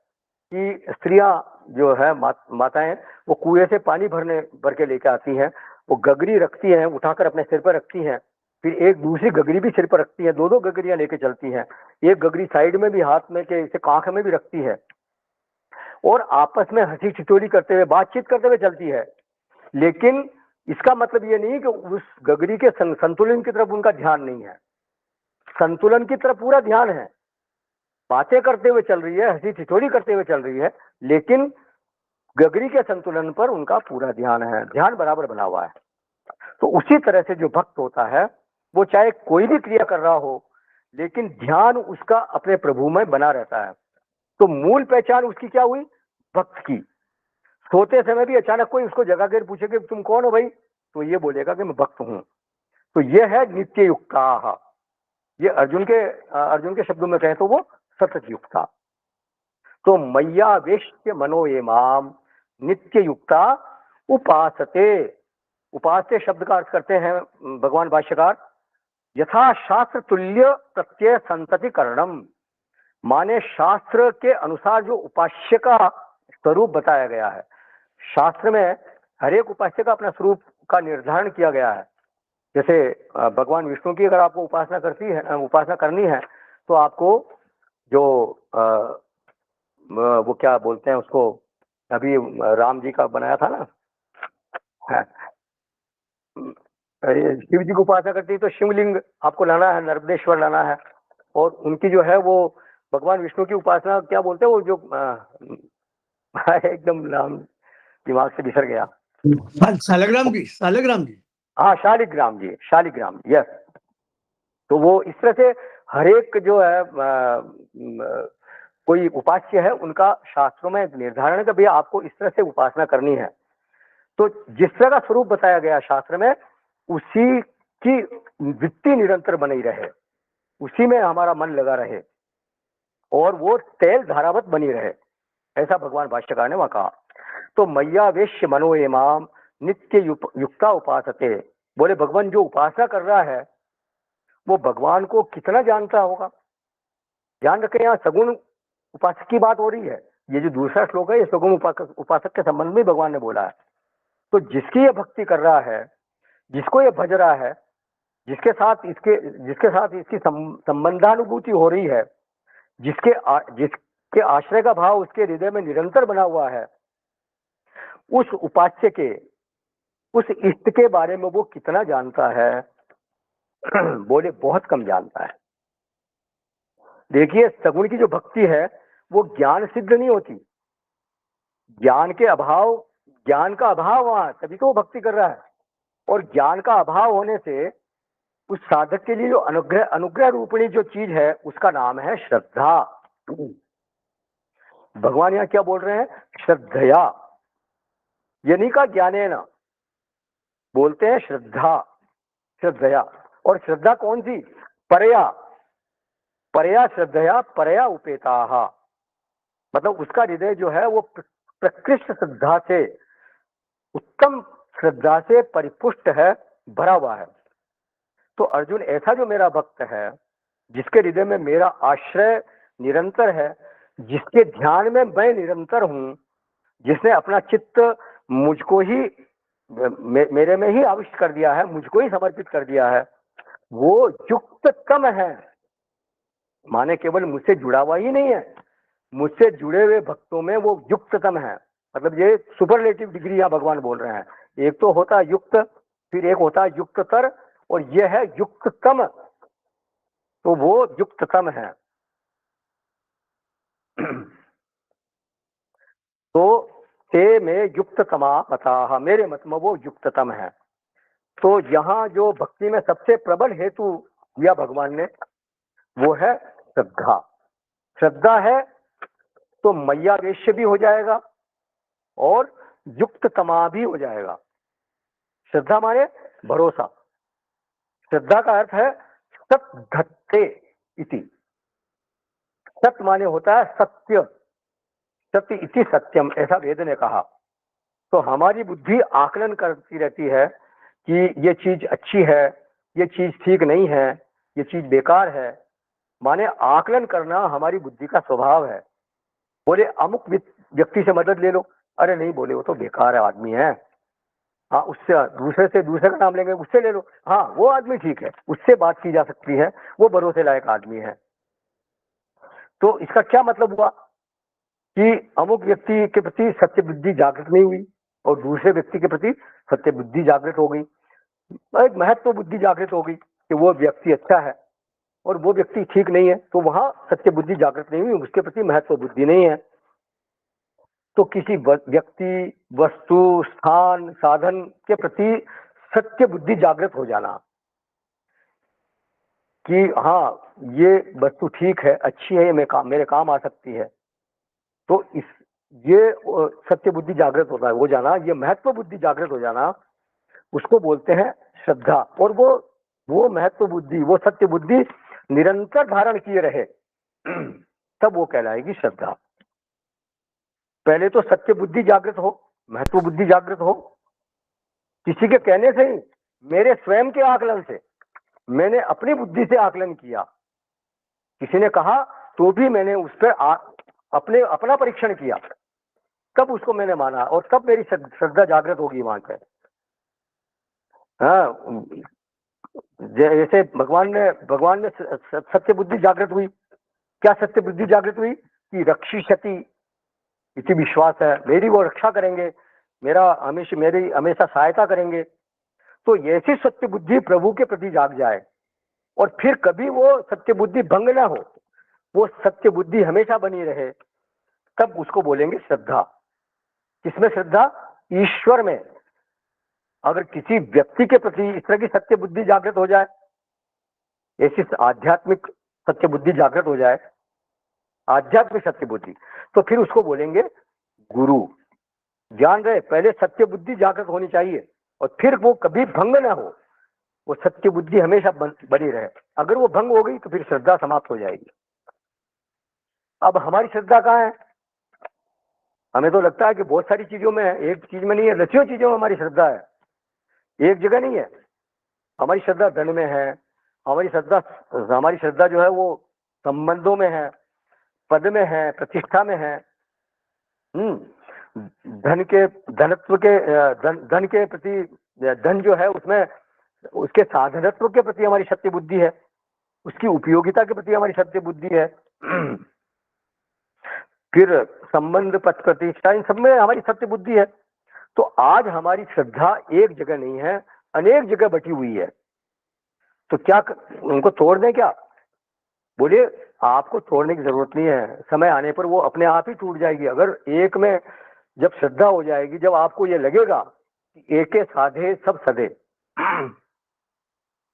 कि स्त्रियां जो है माताएं वो कुएं से पानी भर के लेके आती हैं, वो गगरी रखती हैं, उठाकर अपने सिर पर रखती हैं, फिर एक दूसरी गगरी भी सिर पर रखती है, 2-2 गगरियां लेके चलती हैं, एक गगरी साइड में भी हाथ में के इसे कांख में भी रखती है, और आपस में हंसी ठिठोली करते हुए बातचीत करते हुए चलती है। लेकिन इसका मतलब ये नहीं कि उस गगरी के संतुलन की तरफ उनका ध्यान नहीं है, संतुलन की तरफ पूरा ध्यान है, बातें करते हुए चल रही है, हंसी ठिठोली करते हुए चल रही है, लेकिन गगरी के संतुलन पर उनका पूरा ध्यान है, ध्यान बराबर बना हुआ है। तो उसी तरह से जो भक्त होता है वो चाहे कोई भी क्रिया कर रहा हो, लेकिन ध्यान उसका अपने प्रभु में बना रहता है। तो मूल पहचान उसकी क्या हुई? भक्त की। सोते समय भी अचानक कोई उसको जगा कर पूछे कि तुम कौन हो भाई, तो ये बोलेगा कि मैं भक्त हूं। तो ये है नित्य युक्ता। ये अर्जुन के शब्दों में कहें तो वो सतत युक्ता। तो मय्यावेश्य मनो ये माम नित्य युक्ता उपासते। उपास्य शब्द का अर्थ करते हैं भगवान भाष्यकार यथा शास्त्र तुल्य प्रत्यय संतति करणम, माने शास्त्र के अनुसार जो उपास्य का स्वरूप बताया गया है। शास्त्र में हर एक उपास्य का अपना स्वरूप का निर्धारण किया गया है। जैसे भगवान विष्णु की अगर आपको उपासना करनी है तो आपको जो वो क्या बोलते हैं उसको, अभी राम जी का बनाया था ना, शिव जी को उपासना करती है तो शिवलिंग आपको लाना है, नर्मदेश्वर लाना है। और उनकी जो है वो भगवान विष्णु की उपासना क्या बोलते हैं वो जो एकदम नाम दिमाग से बिसर गया। शालिग्राम जी। हाँ, शालिग्राम जी, शालिग्राम, यस। तो वो इस तरह से हर एक जो है कोई उपास्य है उनका शास्त्रों में निर्धारण का भी आपको इस तरह से उपासना करनी है। तो जिस तरह का स्वरूप बताया गया शास्त्र में उसी की वृत्ति निरंतर बनी रहे, उसी में हमारा मन लगा रहे और वो तेल धारावत बनी रहे, ऐसा भगवान भाष्यकार ने वहां कहा। तो मय्यावेश्य मनो ये माम नित्य युक्ता उपासते, बोले भगवान जो उपासना कर रहा है वो भगवान को कितना जानता होगा। ध्यान रखें, यहाँ सगुण उपासक की बात हो रही है। ये जो दूसरा श्लोक है ये सगुण उपासक के संबंध में भगवान ने बोला है। तो जिसकी ये भक्ति कर रहा है, जिसको ये भज रहा है, जिसके साथ इसकी संबंधानुभूति हो रही है, जिसके आश्रय का भाव उसके हृदय में निरंतर बना हुआ है, उस उपास्य के, उस इष्ट के बारे में वो कितना जानता है। बोले बहुत कम जानता है। देखिए सगुण की जो भक्ति है वो ज्ञान सिद्ध नहीं होती, ज्ञान का अभाव वहां, तभी तो वो भक्ति कर रहा है। और ज्ञान का अभाव होने से उस साधक के लिए जो अनुग्रह रूपिणी जो चीज है उसका नाम है श्रद्धा। भगवान यहाँ क्या बोल रहे हैं, श्रद्धया, ये नहीं कहा ज्ञाने न, बोलते हैं श्रद्धया। और श्रद्धा कौन सी, परया श्रद्धया परया उपेता, मतलब उसका हृदय जो है वो प्रकृष्ट श्रद्धा से, उत्तम श्रद्धा से परिपुष्ट है, भरा हुआ है। तो अर्जुन ऐसा जो मेरा भक्त है, जिसके हृदय में मेरा आश्रय निरंतर है, जिसके ध्यान में मैं निरंतर हूं, जिसने अपना चित्त मुझको ही मेरे में ही आविष्ट कर दिया है, मुझको ही समर्पित कर दिया है, वो युक्ततम है। माने केवल मुझसे जुड़ा हुआ ही नहीं है, मुझसे जुड़े हुए भक्तों में वो युक्ततम है। मतलब ये सुपरलेटिव डिग्री यहाँ भगवान बोल रहे हैं। एक तो होता है युक्त, फिर एक होता है युक्ततर, और ये है युक्ततम। तो वो युक्ततम है। तो ते में युक्ततमा मता, मेरे मत में वो युक्ततम है। तो यहाँ जो भक्ति में सबसे प्रबल हेतु दिया भगवान ने वो है श्रद्धा। श्रद्धा है तो मय्यावेश्य भी हो जाएगा और युक्ततमा भी हो जाएगा। श्रद्धा माने भरोसा। श्रद्धा का अर्थ है सत्धत्ते इति। सत्य माने होता है सत्य, सत्य इति सत्यम, ऐसा वेद ने कहा। तो हमारी बुद्धि आकलन करती रहती है कि ये चीज अच्छी है, ये चीज ठीक नहीं है, ये चीज बेकार है। माने आकलन करना हमारी बुद्धि का स्वभाव है। बोले अमुक व्यक्ति से मदद ले लो, अरे नहीं, बोले वो तो बेकार है आदमी है। हाँ, उससे दूसरे का नाम लेंगे, उससे ले लो, हाँ वो आदमी ठीक है, उससे बात की जा सकती है, वो भरोसे लायक आदमी है। तो इसका क्या मतलब हुआ कि अमुक व्यक्ति के प्रति सत्य बुद्धि जागृत नहीं हुई और दूसरे व्यक्ति के प्रति सत्य बुद्धि जागृत हो गई, एक महत्व बुद्धि जागृत हो गई कि वो व्यक्ति अच्छा है और वो व्यक्ति ठीक नहीं है, तो वहां सत्य बुद्धि जागृत नहीं हुई, उसके प्रति महत्व बुद्धि नहीं है। तो किसी व्यक्ति, वस्तु, स्थान, साधन के प्रति सत्य बुद्धि जागृत हो जाना कि हाँ ये वस्तु ठीक है, अच्छी है, ये मेरे काम आ सकती है, तो ये सत्य बुद्धि जागृत होता है, हो जाना, ये महत्व बुद्धि जागृत हो जाना, उसको बोलते हैं श्रद्धा। और वो महत्व बुद्धि, वो सत्य बुद्धि निरंतर धारण किए रहे तब वो कहलाएगी श्रद्धा। पहले तो सत्य बुद्धि जागृत हो, महत्व बुद्धि जागृत हो। किसी के कहने से ही, मेरे स्वयं के आकलन से, मैंने अपनी बुद्धि से आकलन किया। किसी ने कहा तो भी मैंने उस पर अपना परीक्षण किया, तब उसको मैंने माना और तब मेरी श्रद्धा जागृत होगी वहां पे। हाँ, जैसे भगवान में सत्य बुद्धि जागृत हुई। क्या सत्य बुद्धि जागृत हुई कि रक्षिष्यति इति विश्वास है, मेरी वो रक्षा करेंगे, मेरी हमेशा सहायता करेंगे। तो ऐसी सत्य बुद्धि प्रभु के प्रति जाग जाए और फिर कभी वो सत्य बुद्धि भंग ना हो, वो सत्य बुद्धि हमेशा बनी रहे, तब उसको बोलेंगे श्रद्धा। किसमें श्रद्धा? ईश्वर में। अगर किसी व्यक्ति के प्रति इस तरह की सत्य बुद्धि जागृत हो जाए, ऐसी आध्यात्मिक सत्य बुद्धि जागृत हो जाए, आध्यात्मिक सत्य बुद्धि, तो फिर उसको बोलेंगे गुरु। जान रहे, पहले सत्य बुद्धि जागृत होनी चाहिए और फिर वो कभी भंग ना हो, वो सत्य बुद्धि हमेशा बनी रहे। अगर वो भंग हो गई तो फिर श्रद्धा समाप्त हो जाएगी। अब हमारी श्रद्धा कहाँ है? हमें तो लगता है कि बहुत सारी चीजों में है, एक चीज में नहीं है, लक्षियों चीजों में हमारी श्रद्धा है, एक जगह नहीं है। हमारी श्रद्धा धन में है, हमारी श्रद्धा जो है वो संबंधों में है, पद में है, प्रतिष्ठा में है, धन के प्रति, धन जो है उसमें उसके साधनत्व के प्रति हमारी सत्य बुद्धि है, उसकी उपयोगिता के प्रति हमारी सत्य बुद्धि है। फिर संबंध, पद, प्रतिष्ठा, इन सब में हमारी सत्य बुद्धि है। तो आज हमारी श्रद्धा एक जगह नहीं है, अनेक जगह बटी हुई है। तो क्या उनको तोड़ दें क्या? बोलिए, आपको तोड़ने की जरूरत नहीं है, समय आने पर वो अपने आप ही टूट जाएगी। अगर एक में जब श्रद्धा हो जाएगी, जब आपको ये लगेगा कि एके साधे सब सधे,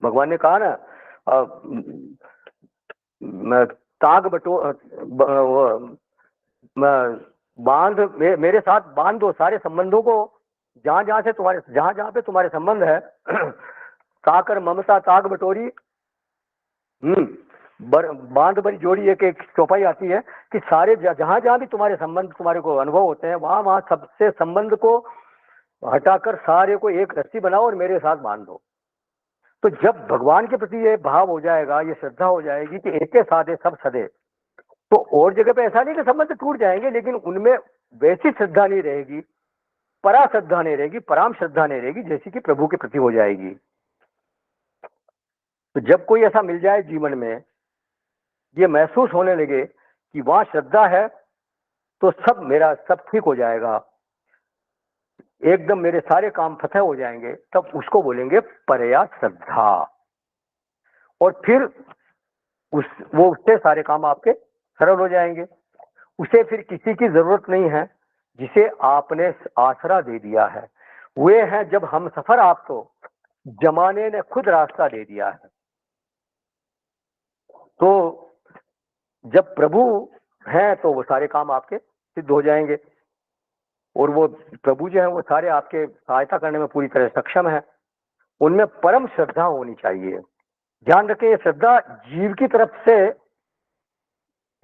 भगवान ने कहा ना, ताग बटो बांध, मेरे साथ बांध दो सारे संबंधों को, जहां जहां पे तुम्हारे संबंध है, ताकर ममता ताग बटोरी, बांध बड़ी जोड़ी। एक चौपाई आती है कि सारे जहां भी तुम्हारे संबंध, तुम्हारे को अनुभव होते हैं, वहां सबसे संबंध को हटाकर सारे को एक रस्सी बनाओ और मेरे साथ बांध दो। तो जब भगवान के प्रति ये भाव हो जाएगा, ये श्रद्धा हो जाएगी कि एक के साधे सब सधे, तो और जगह पे ऐसा नहीं कि संबंध टूट जाएंगे, लेकिन उनमें वैसी श्रद्धा नहीं रहेगी, परा श्रद्धा नहीं रहेगी, पराम श्रद्धा नहीं रहेगी, जैसी कि प्रभु के प्रति हो जाएगी। तो जब कोई ऐसा मिल जाए जीवन में, ये महसूस होने लगे कि वहां श्रद्धा है, तो मेरा सब ठीक हो जाएगा, एकदम मेरे सारे काम फतह हो जाएंगे, तब उसको बोलेंगे परया श्रद्धा। और फिर उससे सारे काम आपके सरल हो जाएंगे। उसे फिर किसी की जरूरत नहीं है, जिसे आपने आसरा दे दिया है। वे हैं जब हम सफर, आप तो जमाने ने खुद रास्ता दे दिया है। तो जब प्रभु हैं तो वो सारे काम आपके सिद्ध हो जाएंगे, और वो प्रभु जो है वो सारे आपके सहायता करने में पूरी तरह सक्षम है। उनमें परम श्रद्धा होनी चाहिए। ध्यान रखें, ये श्रद्धा जीव की तरफ से,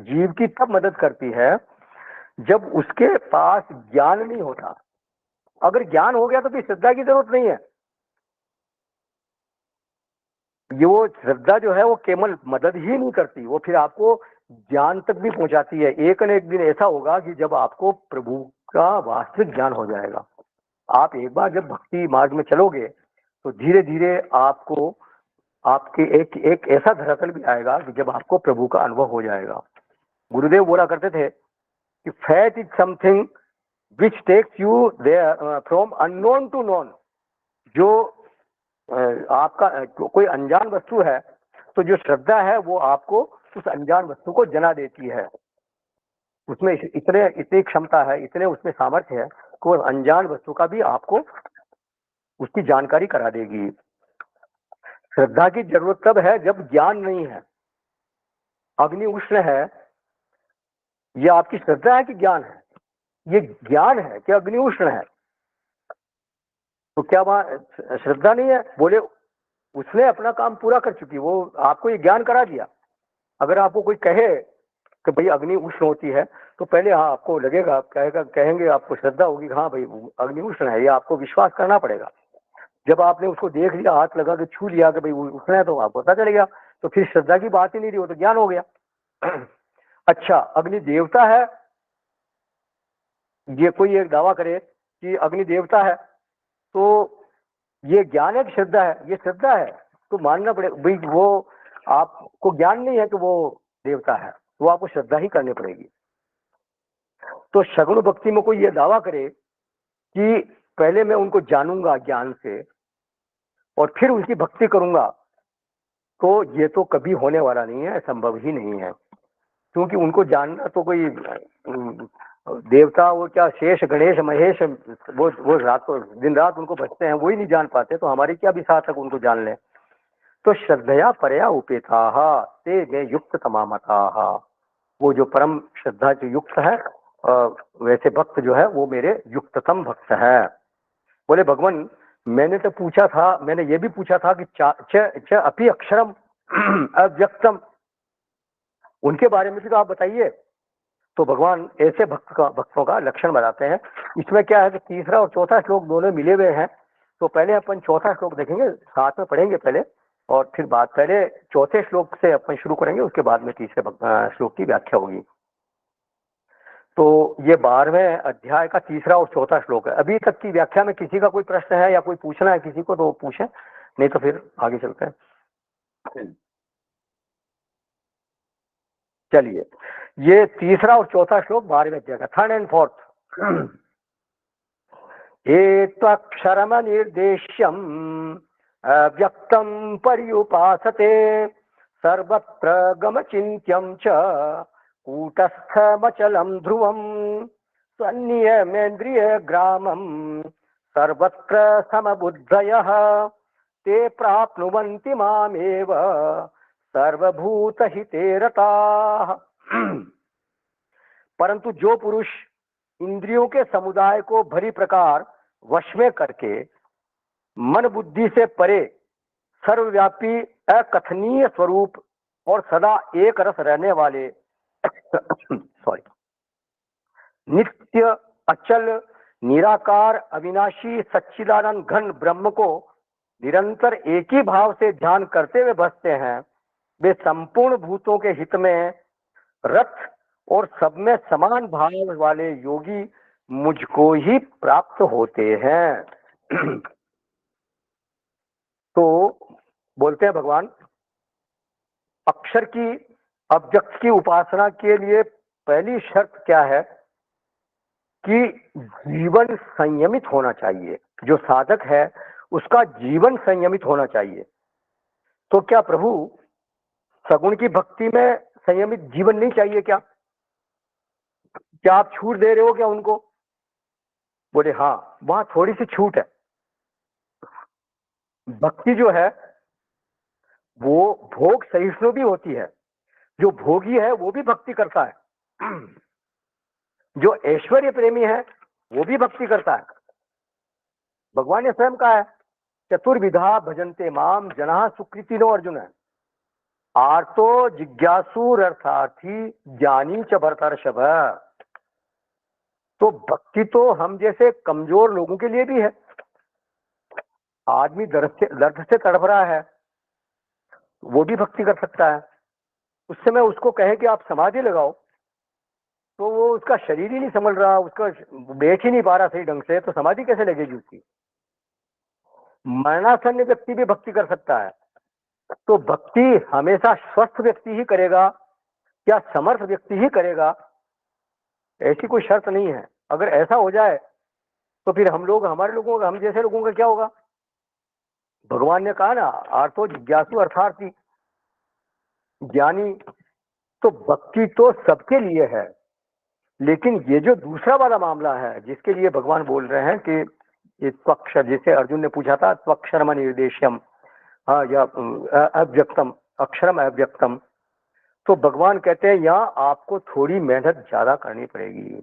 जीव की तब मदद करती है जब उसके पास ज्ञान नहीं होता। अगर ज्ञान हो गया तो फिर श्रद्धा की जरूरत नहीं है। ये वो श्रद्धा जो है वो केवल मदद ही नहीं करती, वो फिर आपको ज्ञान तक भी पहुंचाती है। एक न एक दिन ऐसा होगा कि जब आपको प्रभु का वास्तविक ज्ञान हो जाएगा। आप एक बार जब भक्ति मार्ग में चलोगे तो धीरे धीरे आपको आपके एक ऐसा धरातल भी आएगा कि जब आपको प्रभु का अनुभव हो जाएगा। गुरुदेव बोला करते थे कि faith is something which takes you there from unknown to known. जो आपका कोई अनजान वस्तु है, तो जो श्रद्धा है वो आपको उस अनजान वस्तु को जना देती है। उसमें इतनी क्षमता है, इतने उसमें सामर्थ्य है कि वो अनजान वस्तु का भी आपको उसकी जानकारी करा देगी। श्रद्धा की जरूरत तब है जब ज्ञान नहीं है, अग्नि उष्ण है। ये आपकी श्रद्धा है कि ज्ञान है? ये ज्ञान है कि अग्नि उष्ण है? तो क्या वहां श्रद्धा नहीं है? बोले उसने अपना काम पूरा कर चुकी, वो आपको ये ज्ञान करा दिया। अगर आपको कोई कहे कि भाई अग्नि उष्ण होती है, तो पहले हाँ आपको लगेगा, कहेंगे, आपको श्रद्धा होगी, हाँ भाई अग्नि उष्ण है, ये आपको विश्वास करना पड़ेगा। जब आपने उसको देख लिया, हाथ लगा के छू लिया कि भाई उष्ण है, तो आपको पता चल गया, तो फिर श्रद्धा की बात ही नहीं रही, वो तो ज्ञान हो गया। अच्छा, अग्नि देवता है, ये कोई एक दावा करे कि अग्नि देवता है, तो ये ज्ञान है कि श्रद्धा है? ये श्रद्धा है, तो मानना पड़ेगा भाई, वो आपको ज्ञान नहीं है कि वो देवता है, वो आपको श्रद्धा ही करनी पड़ेगी। तो सगुण भक्ति में कोई ये दावा करे कि पहले मैं उनको जानूंगा ज्ञान से और फिर उनकी भक्ति करूंगा, तो ये तो कभी होने वाला नहीं है, संभव ही नहीं है। क्योंकि उनको जानना तो कोई देवता, वो क्या शेष गणेश महेश, वो रात को दिन रात उनको भजते हैं, वही नहीं जान पाते, तो हमारी क्या भी सार्थक उनको जान लें। तो श्रद्धया परया उपेता ते में युक्त तमामता, वो जो परम श्रद्धा जो युक्त है, वैसे भक्त जो है वो मेरे युक्ततम भक्त है। बोले भगवान, मैंने तो पूछा था, मैंने ये भी पूछा था कि च अपि अक्षरम अव्यक्तम, उनके बारे में भी तो आप बताइए। तो भगवान ऐसे भक्तों का लक्षण बताते हैं। इसमें क्या है कि तीसरा और चौथा श्लोक दोनों मिले हुए हैं, तो पहले अपन चौथा श्लोक देखेंगे, साथ में पढ़ेंगे पहले, और फिर पहले चौथे श्लोक से अपन शुरू करेंगे, उसके बाद में तीसरे श्लोक की व्याख्या होगी। तो ये 12वें अध्याय का तीसरा और चौथा श्लोक है। अभी तक की व्याख्या में किसी का कोई प्रश्न है या कोई पूछना है किसी को, तो पूछे, नहीं तो फिर आगे चलते हैं। चलिए, ये तीसरा और चौथा श्लोक 12वें अध्याय का, थर्ड एंड फोर्थ। एत्वक्षरम निर्देश्यम अव्यक्तम पर्युपासते सर्वत्र गमचिन्त्यम च कूटस्थमचलम ध्रुवम स्वनियमेन्द्रिय ग्रामम सर्वत्र समबुद्धयः ते प्राप्नुवन्ति मामेव सर्वभूतहिते रताः। परंतु जो पुरुष इंद्रियों के समुदाय को भली प्रकार वश में करके मन बुद्धि से परे सर्वव्यापी अकथनीय स्वरूप और सदा एक रस रहने वाले सॉरी नित्य अचल निराकार अविनाशी सच्चिदानंद घन ब्रह्म को निरंतर एक ही भाव से ध्यान करते हुए बसते हैं, वे संपूर्ण भूतों के हित में रथ और सब में समान भाव वाले योगी मुझको ही प्राप्त होते हैं। तो बोलते हैं भगवान, अक्षर की अव्यक्त की उपासना के लिए पहली शर्त क्या है कि जीवन संयमित होना चाहिए। जो साधक है उसका जीवन संयमित होना चाहिए। तो क्या प्रभु सगुण की भक्ति में संयमित जीवन नहीं चाहिए क्या? क्या आप छूट दे रहे हो क्या उनको? बोले हाँ, वहां थोड़ी सी छूट है। भक्ति जो है वो भोग सहिष्णु भी होती है। जो भोगी है वो भी भक्ति करता है, जो ऐश्वर्य प्रेमी है वो भी भक्ति करता है। भगवान ने स्वयं कहा है, चतुर्विधा भजन्ते माम जनाः सुकृतिनो अर्जुन है, आर्तो जिज्ञासुर अर्थार्थी ज्ञानी च भरतर्षभ। तो भक्ति तो हम जैसे कमजोर लोगों के लिए भी है। आदमी दर्द से तड़प रहा है, वो भी भक्ति कर सकता है। उस समय उसको कहे कि आप समाधि लगाओ, तो वो उसका शरीर ही नहीं संभल रहा, उसका बैठ ही नहीं पा रहा सही ढंग से, तो समाधि कैसे लगेगी उसकी? मरणासन्न व्यक्ति भी भक्ति कर सकता है। तो भक्ति हमेशा स्वस्थ व्यक्ति ही करेगा या समर्थ व्यक्ति ही करेगा, ऐसी कोई शर्त नहीं है। अगर ऐसा हो जाए तो फिर हमारे लोगों का, हम जैसे लोगों का क्या होगा? भगवान ने कहा ना, आर्थो जिज्ञासु अर्थार्थी ज्ञानी। तो भक्ति तो सबके लिए है, लेकिन ये जो दूसरा वाला मामला है जिसके लिए भगवान बोल रहे हैं कि ये त्वक्षर, जैसे अर्जुन ने पूछा था त्वक्षरम निर्देश्यम, हाँ, या अव्यक्तम, अक्षरम अव्यक्तम, तो भगवान कहते हैं यहाँ आपको थोड़ी मेहनत ज्यादा करनी पड़ेगी।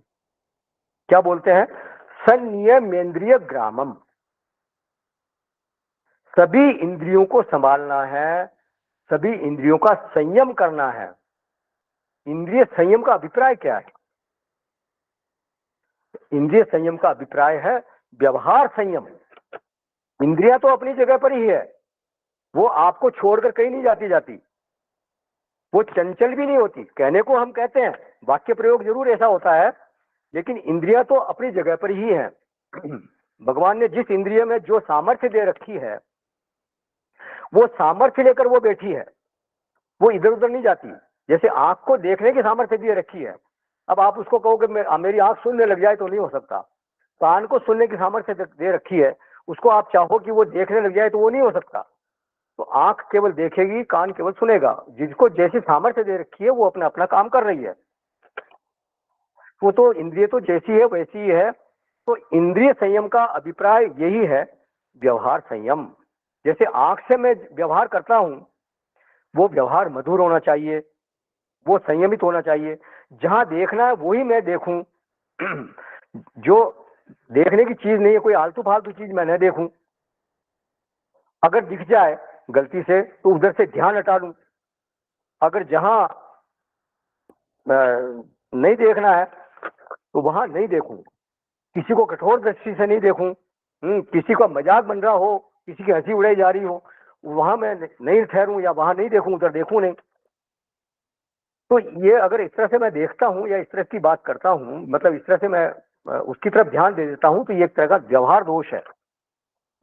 क्या बोलते हैं? संयमेन्द्रिय ग्रामम, सभी इंद्रियों को संभालना है, सभी इंद्रियों का संयम करना है। इंद्रिय संयम का अभिप्राय क्या है? इंद्रिय संयम का अभिप्राय है व्यवहार संयम। इंद्रिया तो अपनी जगह पर ही है, वो आपको छोड़कर कहीं नहीं जाती, वो चंचल भी नहीं होती। कहने को हम कहते हैं, वाक्य प्रयोग जरूर ऐसा होता है, लेकिन इंद्रिया तो अपनी जगह पर ही है। भगवान ने जिस इंद्रिय में जो सामर्थ्य दे रखी है, वो सामर्थ्य लेकर वो बैठी है, वो इधर उधर नहीं जाती। जैसे आंख को देखने की सामर्थ्य दे रखी है, अब आप उसको कहो कि मेरी आंख सुनने लग जाए तो नहीं हो सकता। कान को सुनने की सामर्थ्य दे रखी है, उसको आप चाहो कि वो देखने लग जाए तो वो नहीं हो सकता। तो आंख केवल देखेगी, कान केवल सुनेगा। जिसको जैसी सामर्थ्य दे रखी है वो अपना अपना काम कर रही है। वो तो इंद्रिय तो जैसी है वैसी ही है। तो इंद्रिय संयम का अभिप्राय यही है, व्यवहार संयम। जैसे आंख से मैं व्यवहार करता हूं, वो व्यवहार मधुर होना चाहिए, वो संयमित होना चाहिए। जहां देखना है वही मैं देखूं। जो देखने की चीज नहीं है, कोई आलतू फालतू चीज मैं न देखूं। अगर दिख जाए गलती से तो उधर से ध्यान हटा लूं। अगर जहां नहीं देखना है तो वहां नहीं देखूं। किसी को कठोर दृष्टि से नहीं देखूं। किसी का मजाक बन रहा हो, किसी की हंसी उड़ाई जा रही हो, वहां मैं नहीं ठहरूं या वहां नहीं देखूं, उधर देखूं नहीं। तो ये अगर इस तरह से मैं देखता हूं या इस तरह की बात करता हूं, मतलब इस तरह से मैं उसकी तरफ ध्यान दे देता हूं, तो ये एक तरह का व्यवहार दोष है।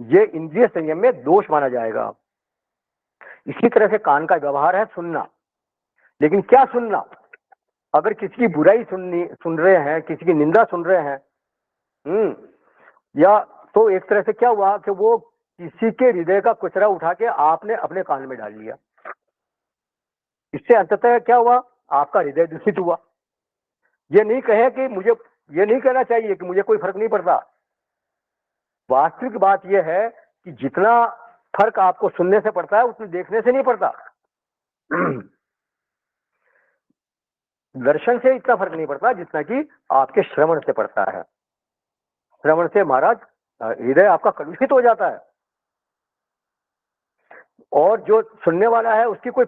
ये इंद्रिय संयम में दोष माना जाएगा। इसी तरह से कान का व्यवहार है सुनना। लेकिन क्या सुनना? अगर किसी की बुराई सुन रहे हैं, किसी की निंदा सुन रहे हैं, या तो एक तरह से क्या हुआ कि वो किसी के हृदय का कचरा उठा के आपने अपने कान में डाल लिया। इससे अंततः क्या हुआ? आपका हृदय दूषित हुआ। ये नहीं कहे कि मुझे, ये नहीं कहना चाहिए कि मुझे कोई फर्क नहीं पड़ता। वास्तविक बात यह है कि जितना फर्क आपको सुनने से पड़ता है उतना देखने से नहीं पड़ता। दर्शन से इतना फर्क नहीं पड़ता जितना कि आपके श्रवण से पड़ता है। श्रवण से महाराज हृदय आपका कलुषित हो जाता है। और जो सुनने वाला है उसकी कोई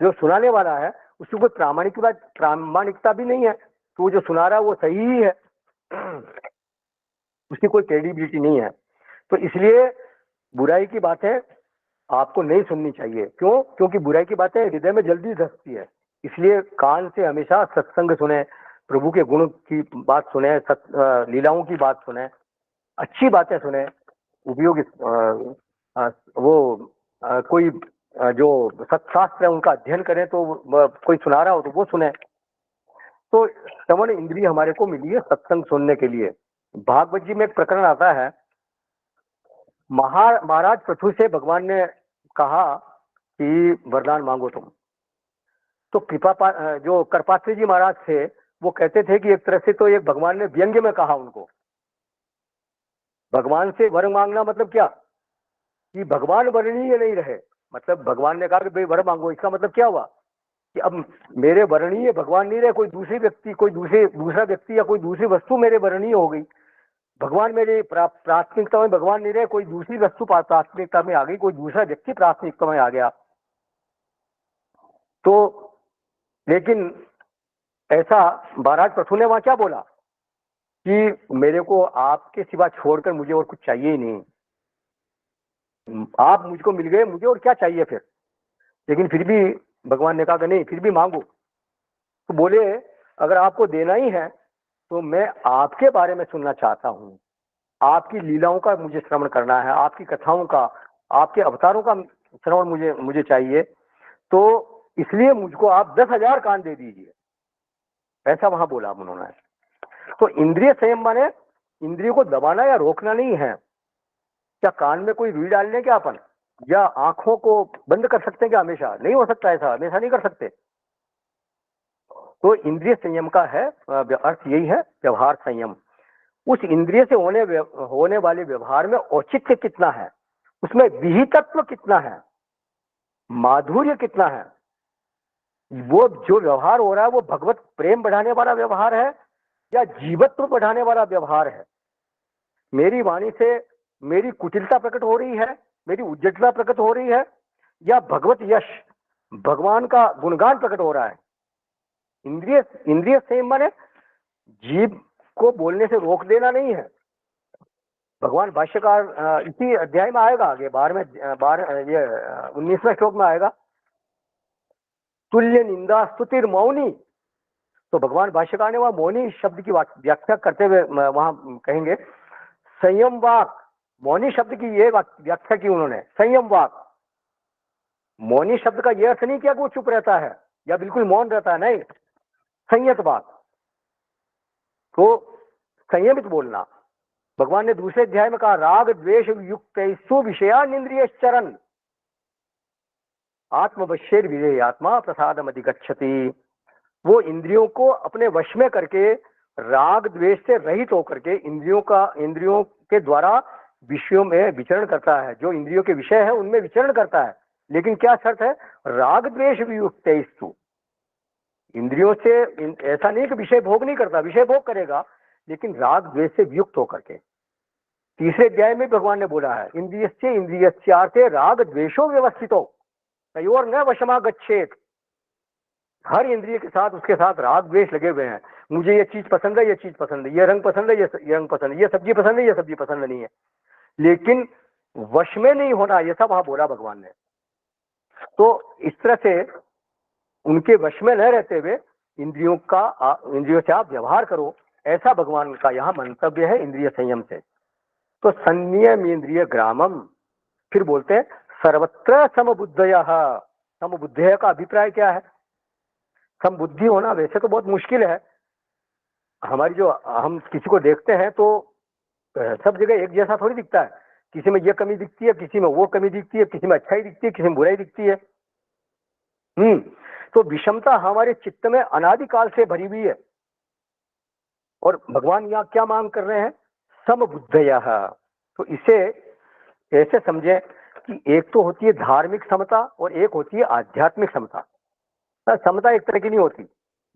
जो सुनाने वाला है उसकी कोई प्रामाणिकता भी नहीं है, तो वो जो सुना रहा है वो सही ही है, उसकी कोई क्रेडिबिलिटी नहीं है। तो इसलिए बुराई की बातें आपको नहीं सुननी चाहिए। क्यों? क्योंकि बुराई की बातें हृदय में जल्दी धसती है। इसलिए कान से हमेशा सत्संग सुने, प्रभु के गुण की बात सुने, लीलाओं की बात सुने, अच्छी बातें सुने, उपयोगी कोई जो सत्शास्त्र है उनका अध्ययन करें, तो कोई सुना रहा हो तो वो सुने। तो श्रवण इंद्रिय हमारे को मिली है सत्संग सुनने के लिए। भागवत जी में एक प्रकरण आता है, महाराज पृथु से भगवान ने कहा कि वरदान मांगो तुम। तो जो करपात्री जी महाराज थे वो कहते थे कि एक तरह से तो एक भगवान ने व्यंग्य में कहा उनको। भगवान से वर मांगना मतलब क्या कि भगवान वर्णीय नहीं रहे। मतलब भगवान ने कहा कि भाई वर मांगो, इसका मतलब क्या हुआ कि अब मेरे वर्णीय भगवान नहीं रहे, कोई दूसरी व्यक्ति, कोई दूसरा व्यक्ति या कोई दूसरी वस्तु मेरे वर्णीय हो गई। भगवान मेरे प्राथमिकता में भगवान नहीं रहे, कोई दूसरी वस्तु प्राथमिकता में आ गई, कोई दूसरा व्यक्ति प्राथमिकता में आ गया। तो लेकिन ऐसा महाराज पृथु ने वहां क्या बोला कि मेरे को आपके सिवा छोड़कर मुझे और कुछ चाहिए ही नहीं, आप मुझको मिल गए, मुझे और क्या चाहिए फिर। लेकिन फिर भी भगवान ने कहा कि नहीं, फिर भी मांगो। तो बोले अगर आपको देना ही है तो मैं आपके बारे में सुनना चाहता हूँ, आपकी लीलाओं का मुझे श्रवण करना है, आपकी कथाओं का, आपके अवतारों का श्रवण मुझे चाहिए। तो इसलिए मुझको आप 10,000 कान दे दीजिए, ऐसा वहां बोला उन्होंने। तो इंद्रिय संयम माने इंद्रियों को दबाना या रोकना नहीं है। क्या कान में कोई रुई डाल लें क्या अपन, या आंखों को बंद कर सकते हैं क्या? हमेशा नहीं हो सकता, ऐसा हमेशा नहीं कर सकते। तो इंद्रिय संयम का है अर्थ यही है, व्यवहार संयम। उस इंद्रिय से होने वाले व्यवहार में औचित्य कितना है, उसमें विहितत्व कितना है, माधुर्य कितना है। वो जो व्यवहार हो रहा है वो भगवत प्रेम बढ़ाने वाला व्यवहार है या जीवत्व बढ़ाने वाला व्यवहार है। मेरी वाणी से मेरी कुटिलता प्रकट हो रही है, मेरी उज्जवलता प्रकट हो रही है, या भगवत यश, भगवान का गुणगान प्रकट हो रहा है। इंद्रिय इंद्रिय संयम माने जीभ को बोलने से रोक देना नहीं है। भगवान भाष्यकार इसी अध्याय में आएगा, आगे 19वें श्लोक में आएगा, तुल्य निंदा स्तुतिर मौनी। तो भगवान भाष्यकार ने वहां मौनी शब्द की व्याख्या करते हुए वहां कहेंगे संयम वाक। मौनी शब्द की ये व्याख्या की उन्होंने, संयम वाक। मौनी शब्द का यह अर्थ नहीं किया कि वो चुप रहता है या बिल्कुल मौन रहता है, नहीं, संयत बात, तो संयमित बोलना। भगवान ने दूसरे अध्याय में कहा राग द्वेष युक्त विषयान इंद्रिय चरण आत्मवश्येर विजय आत्मा प्रसादम अधिगच्छति। वो इंद्रियों को अपने वश में करके राग द्वेष से रहित होकर के इंद्रियों के द्वारा विषयों में विचरण करता है। जो इंद्रियों के विषय है उनमें विचरण करता है, लेकिन क्या शर्त है, राग द्वेष युक्त। इंद्रियों से ऐसा नहीं कि विषय भोग नहीं करता, विषय भोग करेगा, लेकिन राग द्वेष से युक्त होकर के। तीसरे अध्याय में भगवान ने बोला है इंद्रियस्य इंद्रियस्यार्थे राग द्वेषो व्यवस्थितो तयोर न वशमा गच्छेत। हर इंद्रिय के साथ उसके साथ राग द्वेष लगे हुए हैं। मुझे ये चीज पसंद है, ये चीज पसंद है, ये रंग पसंद है, ये रंग पसंद है, ये सब्जी पसंद है, ये सब्जी पसंद नहीं है, लेकिन वश में नहीं होना, ये सब वहां बोला भगवान ने। तो इस तरह से उनके वश में न रहते हुए इंद्रियों से आप व्यवहार करो, ऐसा भगवान का यहाँ मंतव्य है इंद्रिय संयम से। तो संयम इंद्रिय ग्रामम। फिर बोलते हैं सर्वत्र समबुद्धयः। समबुद्धय का अभिप्राय क्या है? समबुद्धि होना वैसे तो बहुत मुश्किल है। हमारी जो हम किसी को देखते हैं तो सब जगह एक जैसा थोड़ी दिखता है। किसी में ये कमी दिखती है, किसी में वो कमी दिखती है, किसी में अच्छाई दिखती है, किसी में बुराई दिखती है। तो विषमता हमारे चित्त में अनादिकाल से भरी हुई है। और भगवान यहाँ क्या मांग कर रहे हैं? समबुद्धयः। तो इसे ऐसे समझे कि एक तो होती है धार्मिक समता और एक होती है आध्यात्मिक समता। समता एक तरह की नहीं होती।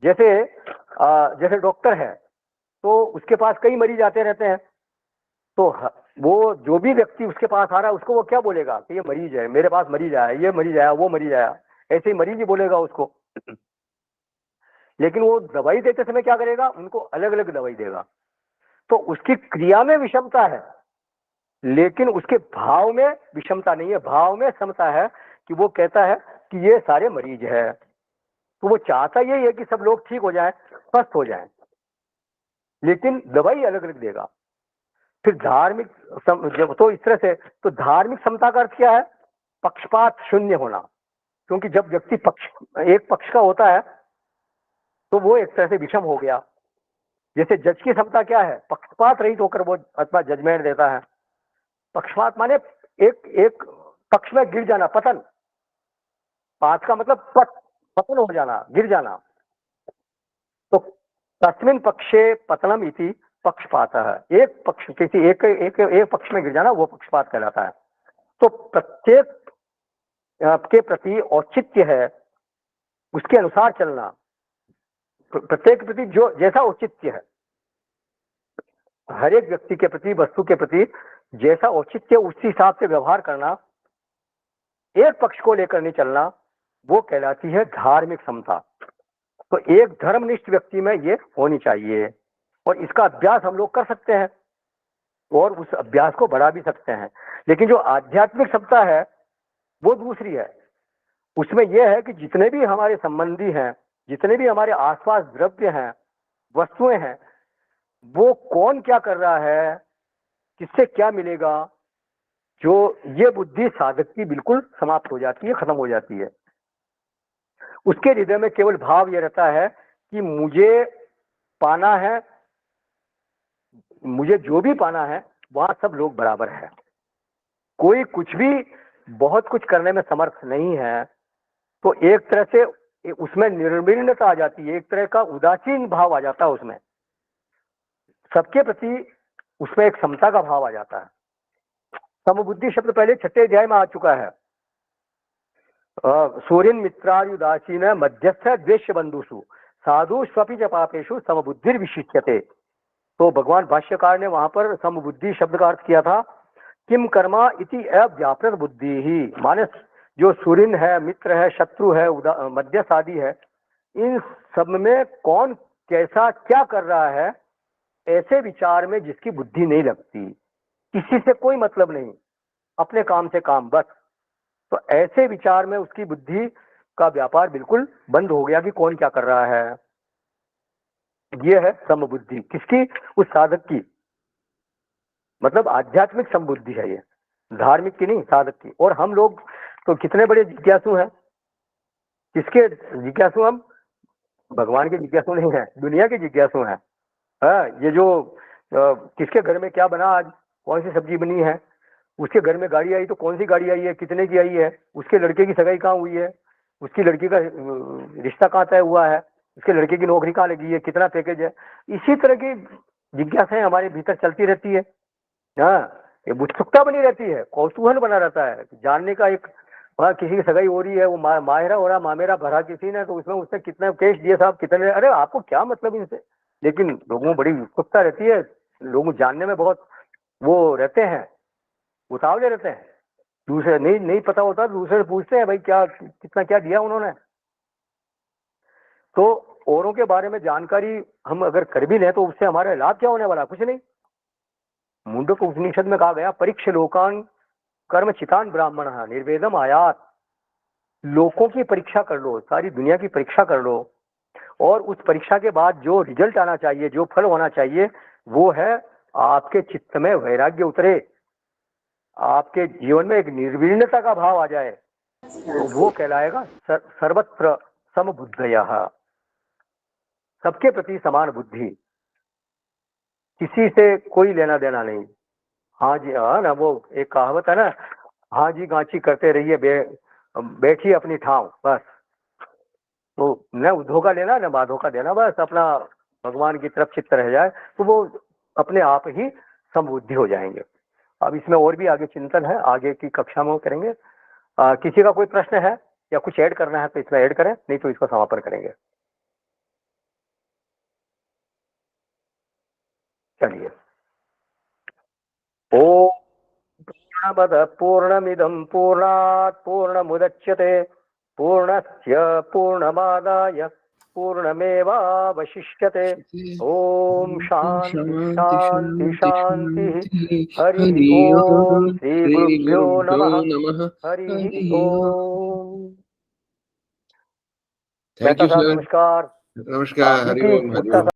जैसे डॉक्टर है तो उसके पास कई मरीज आते रहते हैं, तो वो जो भी व्यक्ति उसके पास आ रहा है उसको वो क्या बोलेगा कि ये मरीज है, मेरे पास मरीज आया, ये मरीज आया, वो मरीज आया, ऐसे ही मरीज ही बोलेगा उसको। लेकिन वो दवाई देते समय क्या करेगा? उनको अलग अलग दवाई देगा। तो उसकी क्रिया में विषमता है, लेकिन उसके भाव में विषमता नहीं है। भाव में समता है कि वो कहता है कि ये सारे मरीज है, तो वो चाहता यही है कि सब लोग ठीक हो जाएं, स्वस्थ हो जाएं, लेकिन दवाई अलग अलग देगा। फिर धार्मिक जब तो इस तरह से, तो धार्मिक समता का अर्थ क्या है? पक्षपात शून्य होना। क्योंकि जब व्यक्ति एक पक्ष का होता है तो वो एक तरह से विषम हो गया। जैसे जज की क्षमता क्या है? पक्षपात रहित होकर वो अपना जजमेंट देता है। पक्षपात माने एक पक्ष में गिर जाना, पतन। पात का मतलब पतन हो जाना, गिर जाना। तो तस्मिन् पक्षे पतनम इति पक्षपातः। एक पक्ष किसी एक पक्ष में गिर जाना वो पक्षपात कहलाता है। तो प्रत्येक के प्रति औचित्य है, उसके अनुसार चलना। प्रत्येक के प्रति जो जैसा औचित्य है, हर एक व्यक्ति के प्रति, वस्तु के प्रति जैसा औचित्य, उसी हिसाब से व्यवहार करना, एक पक्ष को लेकर नहीं चलना, वो कहलाती है धार्मिक समता। तो एक धर्मनिष्ठ व्यक्ति में ये होनी चाहिए, और इसका अभ्यास हम लोग कर सकते हैं और उस अभ्यास को बढ़ा भी सकते हैं। लेकिन जो आध्यात्मिक समता है वो दूसरी है। उसमें यह है कि जितने भी हमारे संबंधी हैं, जितने भी हमारे आसपास द्रव्य हैं, वस्तुएं हैं, वो कौन क्या कर रहा है, किससे क्या मिलेगा, जो ये बुद्धि साधक की बिल्कुल समाप्त हो जाती है, खत्म हो जाती है। उसके हृदय में केवल भाव ये रहता है कि मुझे पाना है, मुझे जो भी पाना है वहां सब लोग बराबर है, कोई कुछ भी बहुत कुछ करने में समर्थ नहीं है। तो एक तरह से उसमें निर्विण्णता आ जाती है, एक तरह का उदासीन भाव आ जाता है उसमें, सबके प्रति उसमें एक समता का भाव आ जाता है। समबुद्धि शब्द पहले 6ठे अध्याय में आ चुका है। सूर्यन मित्रायुदासीन मध्यस्थ द्वेष्य बंधुषु साधु स्वपि च पापेषु समबुद्धिर विशिष्यते। तो भगवान भाष्यकार ने वहां पर समबुद्धि शब्द का अर्थ किया था किम कर्मा इति अव्यापृत बुद्धि ही, माने जो सूर्यन है, मित्र है, शत्रु है, मध्यस्थ आदि है, इन सब में कौन कैसा क्या कर रहा है, ऐसे विचार में जिसकी बुद्धि नहीं लगती, किसी से कोई मतलब नहीं, अपने काम से काम बस, तो ऐसे विचार में उसकी बुद्धि का व्यापार बिल्कुल बंद हो गया कि कौन क्या कर रहा है। ये है समबुद्धि। किसकी? उस साधक की, मतलब आध्यात्मिक समबुद्धि है ये, धार्मिक की नहीं, साधक की। और हम लोग तो कितने बड़े जिज्ञासु हैं। किसके जिज्ञासु हम? भगवान के जिज्ञासु नहीं है, दुनिया के जिज्ञासु हैं। हाँ, ये जो किसके घर में क्या बना आज, कौन सी सब्जी बनी है, उसके घर में गाड़ी आई तो कौन सी गाड़ी आई है, कितने की आई है, उसके लड़के की सगाई कहाँ हुई है, उसकी लड़की का रिश्ता कहाँ तय हुआ है, उसके लड़के की नौकरी कहाँ लगी है, कितना पैकेज है, इसी तरह की जिज्ञासाएं हमारे भीतर चलती रहती है। हाँ, ये उत्सुकता बनी रहती है, कौतूहल बना रहता है जानने का। एक वहाँ किसी की सगाई हो रही है, वो माहिरा हो रहा, मामेरा भरा किसी ने, तो उसमें उसने कितने कैश दिए साहब, कितने, अरे आपको क्या मतलब इनसे। लेकिन लोगों में बड़ी उत्सुकता रहती है, लोग जानने में बहुत वो रहते हैं, उतावले रहते हैं। दूसरे नहीं नहीं पता होता, दूसरे से पूछते हैं भाई क्या कितना क्या दिया उन्होंने। तो औरों के बारे में जानकारी हम अगर कर भी लें तो उससे हमारा लाभ क्या होने वाला? कुछ नहीं। मुंडक उपनिषद में कहा गया, परीक्ष लोकान कर्म चितान ब्राह्मण निर्वेदम आयात। लोगों की परीक्षा कर लो, सारी दुनिया की परीक्षा कर लो, और उस परीक्षा के बाद जो रिजल्ट आना चाहिए, जो फल होना चाहिए, वो है आपके चित्त में वैराग्य उतरे, आपके जीवन में एक निर्विण्णता का भाव आ जाए, तो वो कहलाएगा सर्वत्र समबुद्धयः, सबके प्रति समान बुद्धि, किसी से कोई लेना देना नहीं। हाँ जी, हाँ ना, वो एक कहावत है ना, हाँ जी गांची करते रहिए, बैठिए अपनी ठाव, बस। तो न धोखा लेना न बाद धोखा देना, बस अपना भगवान की तरफ चित्त रह जाए तो वो अपने आप ही समबुद्धि हो जाएंगे। अब इसमें और भी आगे चिंतन है, आगे की कक्षा में वो करेंगे। किसी का कोई प्रश्न है या कुछ ऐड करना है तो इसमें ऐड करें, नहीं तो इसको समापन करेंगे। चलिए। ओ पूर्णमदः पूर्णमिदं पूर्णात् पूर्णमुदच्यते पूर्णस्य पूर्णमादाय पूर्णमेवावशिष्यते। ओम शांति शांति शांति। हरि ओम श्री गुरुभ्यो नमः। हरि ओम। थैंक यू मेहता साहब सर। नमस्कार। नमस्कार। हरि क्योंकि ओम, हरि गुप्ता ओम।